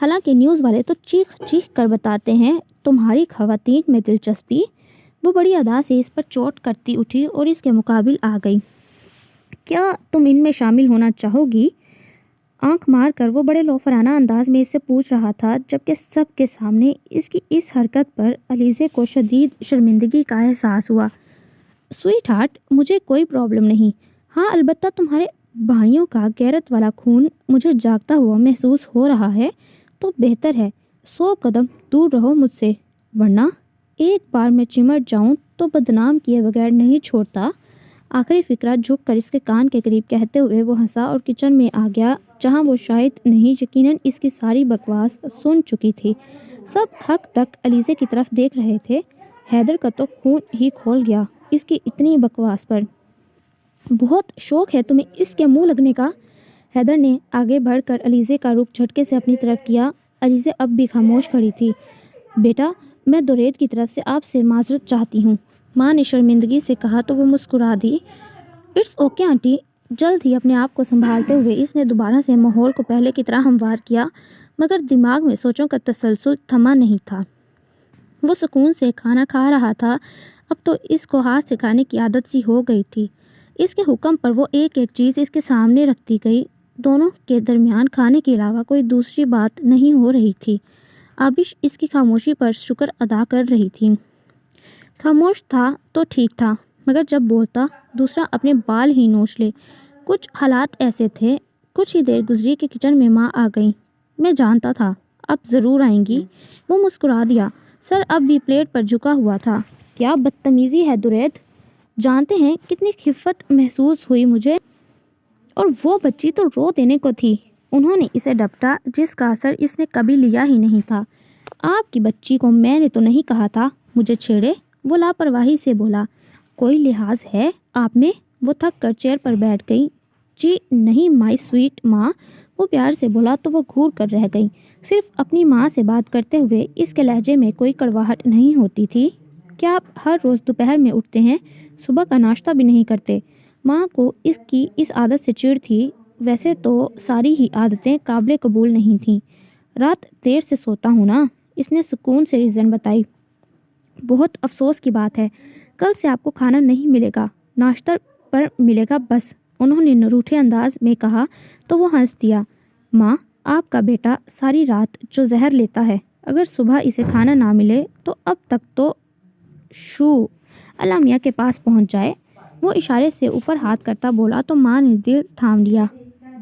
حالانکہ نیوز والے تو چیخ چیخ کر بتاتے ہیں تمہاری خواتین میں دلچسپی۔ وہ بڑی ادا سے اس پر چوٹ کرتی اٹھی اور اس کے مقابل آ گئی۔ کیا تم ان میں شامل ہونا چاہو گی؟ آنکھ مار کر وہ بڑے لوفرانہ انداز میں اس سے پوچھ رہا تھا، جبکہ سب کے سامنے اس کی اس حرکت پر علیزے کو شدید شرمندگی کا احساس ہوا۔ سویٹ ہارٹ، مجھے کوئی پرابلم نہیں، ہاں البتہ تمہارے بھائیوں کا غیرت والا خون مجھے جاگتا ہوا محسوس ہو رہا ہے، تو بہتر ہے 100 قدم دور رہو مجھ سے، ورنہ ایک بار میں چمٹ جاؤں تو بدنام کیے بغیر نہیں چھوڑتا۔ آخری فقرہ جھک کر اس کے کان کے قریب کہتے ہوئے وہ ہنسا اور کچن میں آ گیا، جہاں وہ شاید نہیں یقیناً اس کی ساری بکواس سن چکی تھی۔ سب حق تک علیزے کی طرف دیکھ رہے تھے۔ حیدر کا تو خون ہی کھول گیا اس کی اتنی بکواس پر۔ بہت شوق ہے تمہیں اس کے منہ لگنے کا؟ حیدر نے آگے بڑھ کر علیزے کا رخ جھٹکے سے اپنی طرف کیا۔ علیزے اب بھی خاموش کھڑی تھی۔ بیٹا، میں درید کی طرف سے آپ سے معذرت چاہتی ہوں، ماں نے شرمندگی سے کہا تو وہ مسکرا دی۔ It's okay aunty. جلد ہی اپنے آپ کو سنبھالتے ہوئے اس نے دوبارہ سے ماحول کو پہلے کی طرح ہموار کیا، مگر دماغ میں سوچوں کا تسلسل تھما نہیں تھا۔ وہ سکون سے کھانا کھا رہا تھا، اب تو اس کو ہاتھ سے کھانے کی عادت سی ہو گئی تھی۔ اس کے حکم پر وہ ایک ایک چیز اس کے سامنے رکھتی گئی۔ دونوں کے درمیان کھانے کے علاوہ کوئی دوسری بات نہیں ہو رہی تھی۔ آبش اس کی خاموشی پر شکر ادا کر رہی تھی۔ خاموش تھا تو ٹھیک تھا، مگر جب بولتا دوسرا اپنے بال ہی نوچ لے۔ کچھ حالات ایسے تھے۔ کچھ ہی دیر گزری کہ کچن میں ماں آ گئی۔ میں جانتا تھا اب ضرور آئیں گی، وہ مسکرا دیا۔ سر اب بھی پلیٹ پر جھکا ہوا تھا۔ کیا بدتمیزی ہے درید، جانتے ہیں کتنی خفت محسوس ہوئی مجھے، اور وہ بچی تو رو دینے کو تھی۔ انہوں نے اسے ڈپٹا جس کا اثر اس نے کبھی لیا ہی نہیں تھا۔ آپ کی بچی کو میں نے تو نہیں کہا تھا مجھے چھیڑے، وہ لاپرواہی سے بولا۔ کوئی لحاظ ہے آپ میں؟ وہ تھک کر چیئر پر بیٹھ گئی۔ جی نہیں مائی سویٹ ماں، وہ پیار سے بولا تو وہ گھور کر رہ گئی۔ صرف اپنی ماں سے بات کرتے ہوئے اس کے لہجے میں کوئی کڑواہٹ نہیں ہوتی تھی۔ کیا آپ ہر روز دوپہر میں اٹھتے ہیں، صبح کا ناشتہ بھی نہیں کرتے؟ ماں کو اس کی اس عادت سے چڑ تھی۔ ویسے تو ساری ہی عادتیں قابل قبول نہیں تھیں۔ رات دیر سے سوتا ہوں نا، اس نے سکون سے ریزن بتائی۔ بہت افسوس کی بات ہے، کل سے آپ کو کھانا نہیں ملے گا، ناشتہ پر ملے گا بس، انہوں نے نروٹھے انداز میں کہا تو وہ ہنس دیا۔ ماں، آپ کا بیٹا ساری رات جو زہر لیتا ہے، اگر صبح اسے کھانا نہ ملے تو اب تک تو شو اللہ میاں کے پاس پہنچ جائے۔ وہ اشارے سے اوپر ہاتھ کرتا بولا تو ماں نے دل تھام لیا۔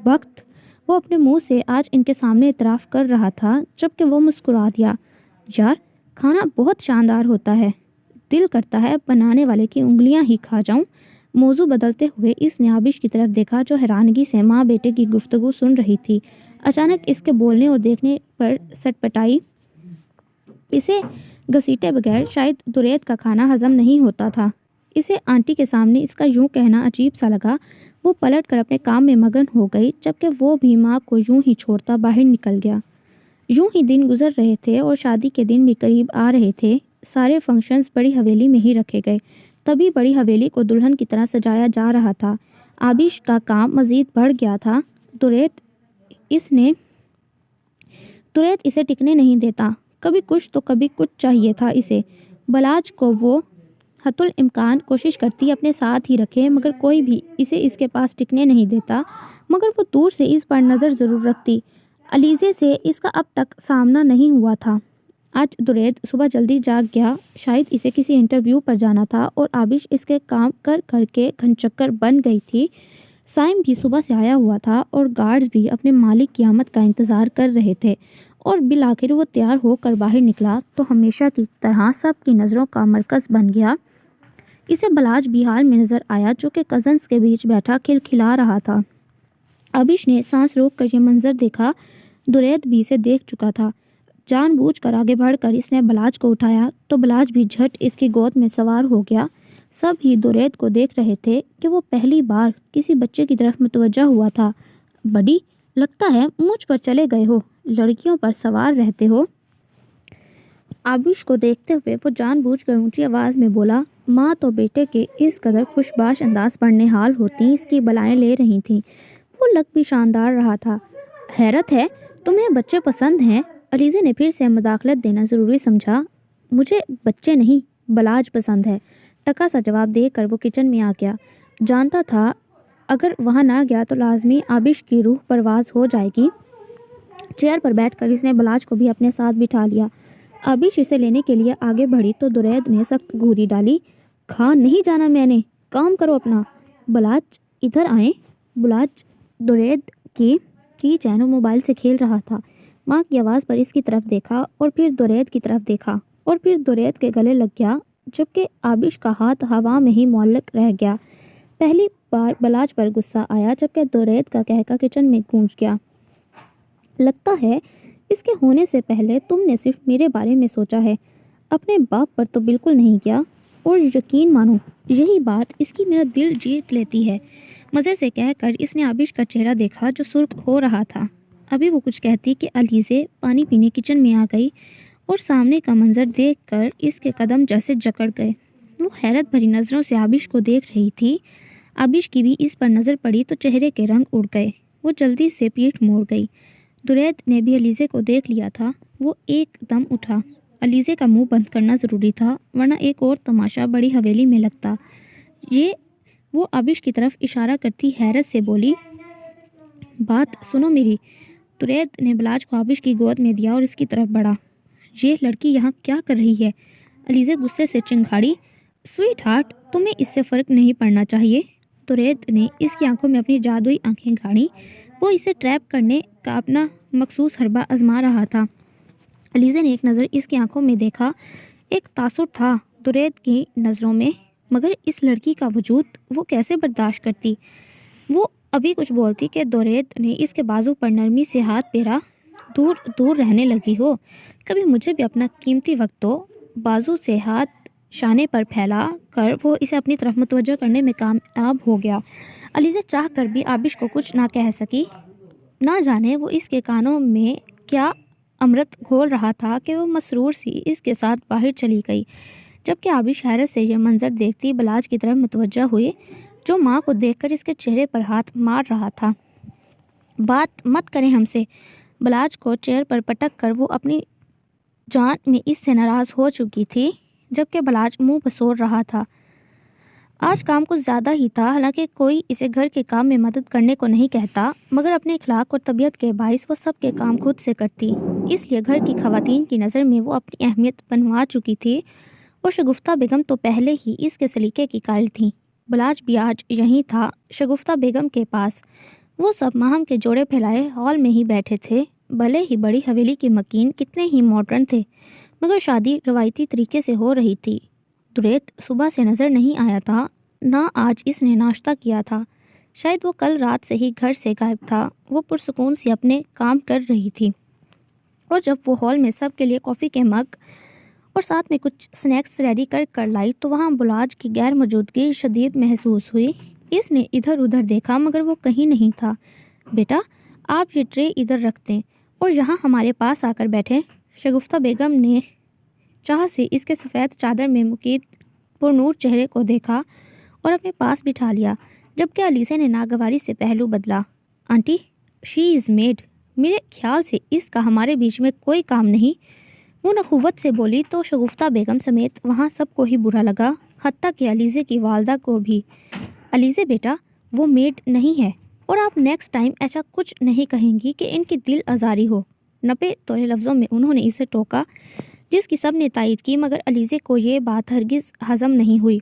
وقت، وہ اپنے منہ سے آج ان کے سامنے اعتراف کر رہا تھا، جبکہ وہ مسکرا دیا۔ یار کھانا بہت شاندار ہوتا ہے، دل کرتا ہے بنانے والے کی انگلیاں ہی کھا جاؤں۔ موضوع بدلتے ہوئے اس نے آبش کی طرف دیکھا جو حیرانگی سے ماں بیٹے کی گفتگو سن رہی تھی۔ اچانک اس کے بولنے اور دیکھنے پر سٹپٹائی۔ اسے گھسیٹے بغیر شاید درید کا کھانا ہضم نہیں ہوتا تھا۔ اسے آنٹی کے سامنے اس کا یوں کہنا عجیب سا لگا۔ وہ پلٹ کر اپنے کام میں مگن ہو گئی، جبکہ وہ بھی ماں کو یوں ہی چھوڑتا باہر نکل گیا۔ یوں ہی دن گزر رہے تھے اور شادی کے دن بھی قریب آ رہے تھے۔ سارے فنکشنز بڑی حویلی میں ہی رکھے گئے، تبھی بڑی حویلی کو دلہن کی طرح سجایا جا رہا تھا۔ آبش کا کام مزید بڑھ گیا تھا۔ درید اسے ٹکنے نہیں دیتا، کبھی کچھ تو کبھی کچھ چاہیے تھا اسے۔ بلاج کو وہ حتی الامکان کوشش کرتی اپنے ساتھ ہی رکھے، مگر کوئی بھی اسے اس کے پاس ٹکنے نہیں دیتا، مگر وہ دور سے اس پر نظر ضرور رکھتی۔ علیزے سے اس کا اب تک سامنا نہیں ہوا تھا۔ آج درید صبح جلدی جاگ گیا، شاید اسے کسی انٹرویو پر جانا تھا، اور آبش اس کے کام کر کر کے گھنچکر بن گئی تھی۔ سائم بھی صبح سے آیا ہوا تھا اور گارڈز بھی اپنے مالک کی آمد کا انتظار کر رہے تھے، اور بالآخر وہ تیار ہو کر باہر نکلا تو ہمیشہ کی طرح سب کی نظروں کا مرکز بن گیا۔ اسے بلاج بھی حال میں نظر آیا، جو کہ کزنز کے بیچ بیٹھا کھلکھلا رہا تھا۔ آبش نے سانس روک کر یہ منظر دیکھا۔ درید بھی اسے دیکھ چکا تھا۔ جان بوجھ کر آگے بڑھ کر اس نے بلاج کو اٹھایا تو بلاج بھی جھٹ اس کی گود میں سوار ہو گیا۔ سب ہی درید کو دیکھ رہے تھے کہ وہ پہلی بار کسی بچے کی طرف متوجہ ہوا تھا۔ بڑی، لگتا ہے مجھ پر چلے گئے ہو، لڑکیوں پر سوار رہتے ہو۔ آبش کو دیکھتے ہوئے وہ جان بوجھ کر اونچی آواز میں بولا۔ ماں تو بیٹے کے اس قدر خوش باش انداز پر نہال ہوتی اس کی بلائیں لے رہی تھیں۔ وہ لگ بھی شاندار رہا تھا۔ حیرت ہے تمہیں بچے پسند ہیں؟ علیزے نے پھر سے مداخلت دینا ضروری سمجھا۔ مجھے بچے نہیں، بلاج پسند ہے، ٹکا سا جواب دے کر وہ کچن میں آ گیا۔ جانتا تھا اگر وہاں نہ گیا تو لازمی آبش کی روح پرواز ہو جائے گی۔ چیئر پر بیٹھ کر اس نے بلاج کو بھی اپنے ساتھ بٹھا لیا۔ آبش اسے لینے کے لیے آگے بڑھی تو درید نے سخت گھوری ڈالی۔ کھا نہیں جانا میں نے، کام کرو اپنا۔ بلاج ادھر آئیں۔ بلاج درید کی چین اور موبائل سے کھیل رہا تھا۔ ماں کی آواز پر اس کی طرف دیکھا اور پھر درید کی طرف دیکھا اور پھر درید کے گلے لگ گیا، جبکہ آبش کا ہاتھ ہوا میں ہی معلق رہ گیا۔ پہلی بار بلاج پر غصہ آیا جبکہ درید کا کہکا کچن میں گونج گیا۔ لگتا ہے اس کے ہونے سے پہلے تم نے صرف میرے بارے میں سوچا ہے، اپنے باپ پر تو بالکل نہیں کیا، اور یقین مانو یہی بات اس کی میرا دل جیت لیتی ہے۔ مزے سے کہہ کر اس نے آبش کا چہرہ دیکھا جو سرخ ہو رہا تھا۔ ابھی وہ کچھ کہتی کہ علیزے پانی پینے کچن میں آ گئی اور سامنے کا منظر دیکھ کر اس کے قدم جیسے جکڑ گئے۔ وہ حیرت بھری نظروں سے آبش کو دیکھ رہی تھی۔ آبش کی بھی اس پر نظر پڑی تو چہرے کے رنگ اڑ گئے۔ وہ جلدی سے پیٹھ موڑ گئی۔ درید نے بھی علیزے کو دیکھ لیا تھا۔ وہ ایک دم اٹھا۔ علیزے کا منہ بند کرنا ضروری تھا ورنہ ایک اور تماشا بڑی حویلی میں لگتا۔ وہ آبش کی طرف اشارہ کرتی حیرت سے بولی، بات سنو میری۔ درید نے بلاج کو آبش کی گود میں دیا اور اس کی طرف بڑھا۔ یہ لڑکی یہاں کیا کر رہی ہے؟ علیزے غصے سے چنگھاڑی۔ سویٹ ہارٹ، تمہیں اس سے فرق نہیں پڑنا چاہیے۔ درید نے اس کی آنکھوں میں اپنی جادوئی آنکھیں گاڑی۔ وہ اسے ٹریپ کرنے کا اپنا مخصوص حربہ آزما رہا تھا۔ علیزے نے ایک نظر اس کی آنکھوں میں دیکھا۔ ایک تاثر تھا درید کی نظروں میں، مگر اس لڑکی کا وجود وہ کیسے برداشت کرتی؟ وہ ابھی کچھ بولتی کہ درید نے اس کے بازو پر نرمی سے ہاتھ پھیرا۔ دور دور رہنے لگی ہو، کبھی مجھے بھی اپنا قیمتی وقت دو۔ بازو سے ہاتھ شانے پر پھیلا کر وہ اسے اپنی طرف متوجہ کرنے میں کامیاب ہو گیا۔ علیزہ چاہ کر بھی آبش کو کچھ نہ کہہ سکی۔ نہ جانے وہ اس کے کانوں میں کیا امرت گھول رہا تھا کہ وہ مسرور سی اس کے ساتھ باہر چلی گئی، جبکہ آبش حیرت سے یہ منظر دیکھتی بلاج کی طرف متوجہ ہوئی جو ماں کو دیکھ کر اس کے چہرے پر ہاتھ مار رہا تھا۔ بات مت کریں ہم سے۔ بلاج کو چیئر پر پٹک کر وہ اپنی جان میں اس سے ناراض ہو چکی تھی، جبکہ بلاج منہ بسوڑ رہا تھا۔ آج کام کچھ زیادہ ہی تھا، حالانکہ کوئی اسے گھر کے کام میں مدد کرنے کو نہیں کہتا، مگر اپنے اخلاق اور طبیعت کے باعث وہ سب کے کام خود سے کرتی، اس لیے گھر کی خواتین کی نظر میں وہ اپنی اہمیت بنوا چکی تھی، اور شگفتہ بیگم تو پہلے ہی اس کے سلیقے کی قائل تھیں۔ بلاج بھی آج یہیں تھا شگفتہ بیگم کے پاس۔ وہ سب ماہم کے جوڑے پھیلائے ہال میں ہی بیٹھے تھے۔ بھلے ہی بڑی حویلی کے مکین کتنے ہی ماڈرن تھے، مگر شادی روایتی طریقے سے ہو رہی تھی۔ درید صبح سے نظر نہیں آیا تھا، نہ آج اس نے ناشتہ کیا تھا۔ شاید وہ کل رات سے ہی گھر سے غائب تھا۔ وہ پرسکون سے اپنے کام کر رہی تھی، اور جب وہ ہال میں سب کے لیے کافی کے مگ اور ساتھ میں کچھ سنیکس ریڈی کر لائی تو وہاں بلاج کی غیر موجودگی شدید محسوس ہوئی۔ اس نے ادھر ادھر دیکھا مگر وہ کہیں نہیں تھا۔ بیٹا، آپ یہ ٹرے ادھر رکھ دیں اور یہاں ہمارے پاس آ کر بیٹھیں۔ شگفتہ بیگم نے چاہ سے اس کے سفید چادر میں مقید پر نور چہرے کو دیکھا اور اپنے پاس بٹھا لیا، جبکہ علیزہ نے ناگواری سے پہلو بدلا۔ آنٹی، شی از میڈ، میرے خیال سے اس کا ہمارے بیچ میں کوئی کام نہیں۔ وہ نخوت سے بولی تو شگفتہ بیگم سمیت وہاں سب کو ہی برا لگا، حتیٰ کہ علیزہ کی والدہ کو بھی۔ علیزہ بیٹا، وہ میڈ نہیں ہے، اور آپ نیکسٹ ٹائم ایسا کچھ نہیں کہیں گی کہ ان کی دل آزاری ہو۔ نپے تولے لفظوں میں انہوں نے اسے ٹوکا، جس کی سب نے تائید کی، مگر علیزہ کو یہ بات ہرگز ہضم نہیں ہوئی۔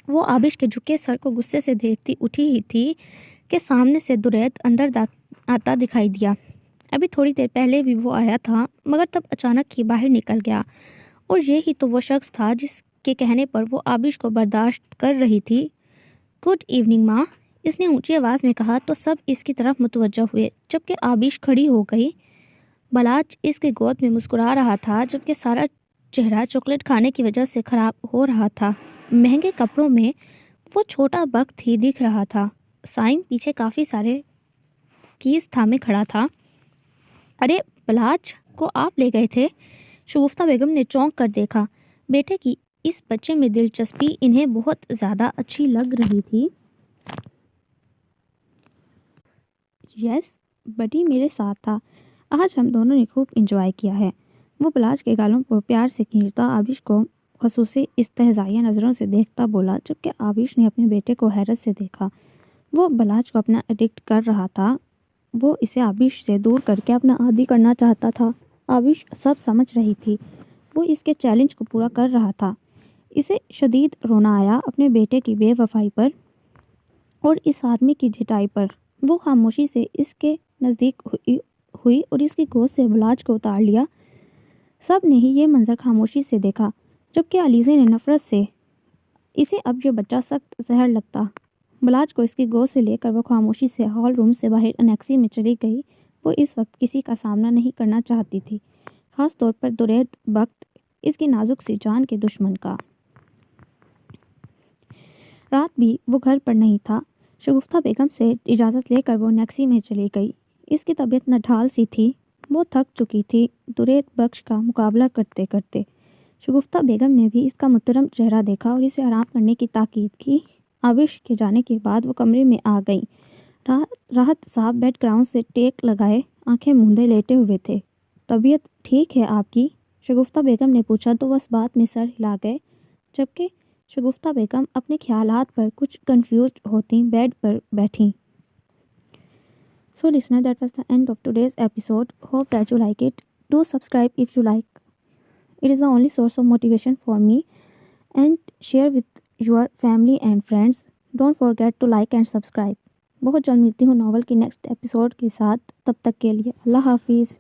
وہ آبش کے جھکے سر کو غصے سے دیکھتی اٹھی ہی تھی کہ سامنے سے درید اندر آتا دکھائی دیا۔ ابھی تھوڑی دیر پہلے بھی وہ آیا تھا، مگر تب اچانک ہی باہر نکل گیا، اور یہی تو وہ شخص تھا جس کے کہنے پر وہ آبش کو برداشت کر رہی تھی۔ گڈ ایوننگ ماں، اس نے اونچی آواز میں کہا تو سب اس کی طرف متوجہ ہوئے، جبکہ آبش کھڑی ہو گئی۔ بلاج اس کے گود میں مسکرا رہا تھا، جبکہ سارا چہرہ چاکلیٹ کھانے کی وجہ سے خراب ہو رہا تھا۔ مہنگے کپڑوں میں وہ چھوٹا بخت ہی دکھ رہا تھا۔ سائن پیچھے کافی سارے کیز تھامے کھڑا تھا۔ ارے بلاج کو آپ لے گئے تھے؟ شگفتہ بیگم نے چونک کر دیکھا۔ بیٹے کی اس بچے میں دلچسپی انہیں بہت زیادہ اچھی لگ رہی تھی۔ یس، بڈی میرے ساتھ تھا۔ آج ہم دونوں نے خوب انجوائے کیا ہے۔ وہ بلاج کے گالوں پر پیار سے کھینچتا آبش کو خصوصی استہزائیہ نظروں سے دیکھتا بولا، جبکہ آبش نے اپنے بیٹے کو حیرت سے دیکھا۔ وہ بلاج کو اپنا ایڈکٹ کر رہا تھا، وہ اسے آبش سے دور کر کے اپنا عادی کرنا چاہتا تھا۔ آبش سب سمجھ رہی تھی، وہ اس کے چیلنج کو پورا کر رہا تھا۔ اسے شدید رونا آیا اپنے بیٹے کی بے وفائی پر اور اس آدمی کی جھٹائی پر۔ وہ خاموشی سے اس کے نزدیک ہوئی اور اس کی گود سے بلاج کو اتار لیا۔ سب نے ہی یہ منظر خاموشی سے دیکھا، جبکہ علیزے نے نفرت سے اسے اب یہ بچہ سخت زہر لگتا۔ بلاج کو اس کی گود سے لے کر وہ خاموشی سے ہال روم سے باہر انیکسی میں چلی گئی۔ وہ اس وقت کسی کا سامنا نہیں کرنا چاہتی تھی، خاص طور پر درید بخت، اس کی نازک سی جان کے دشمن کا۔ رات بھی وہ گھر پر نہیں تھا۔ شگفتہ بیگم سے اجازت لے کر وہ انیکسی میں چلی گئی۔ اس کی طبیعت نڈھال سی تھی، وہ تھک چکی تھی درید بخش کا مقابلہ کرتے کرتے۔ شگفتہ بیگم نے بھی اس کا محترم چہرہ دیکھا اور اسے آرام کرنے کی تاکید کی۔ آبش کے جانے کے بعد وہ کمرے میں آ گئیں۔ راحت صاحب بیک گراؤنڈ سے ٹیک لگائے آنکھیں موندے لیٹے ہوئے تھے۔ طبیعت ٹھیک ہے آپ کی؟ شگفتہ بیگم نے پوچھا تو وہ اس بات میں سر ہلا گئے، جبکہ شگفتہ بیگم اپنے خیالات پر کچھ کنفیوزڈ ہوتی بیڈ پر بیٹھیں۔ So listener, that was the end of today's episode. Hope that you like it. Do subscribe if you like. It is the only source of motivation for me. And share with your family and friends. Don't forget to like and subscribe. بہت جلد ملتی ہوں novel کی next episode کے ساتھ، تب تک کے لیے اللہ حافظ۔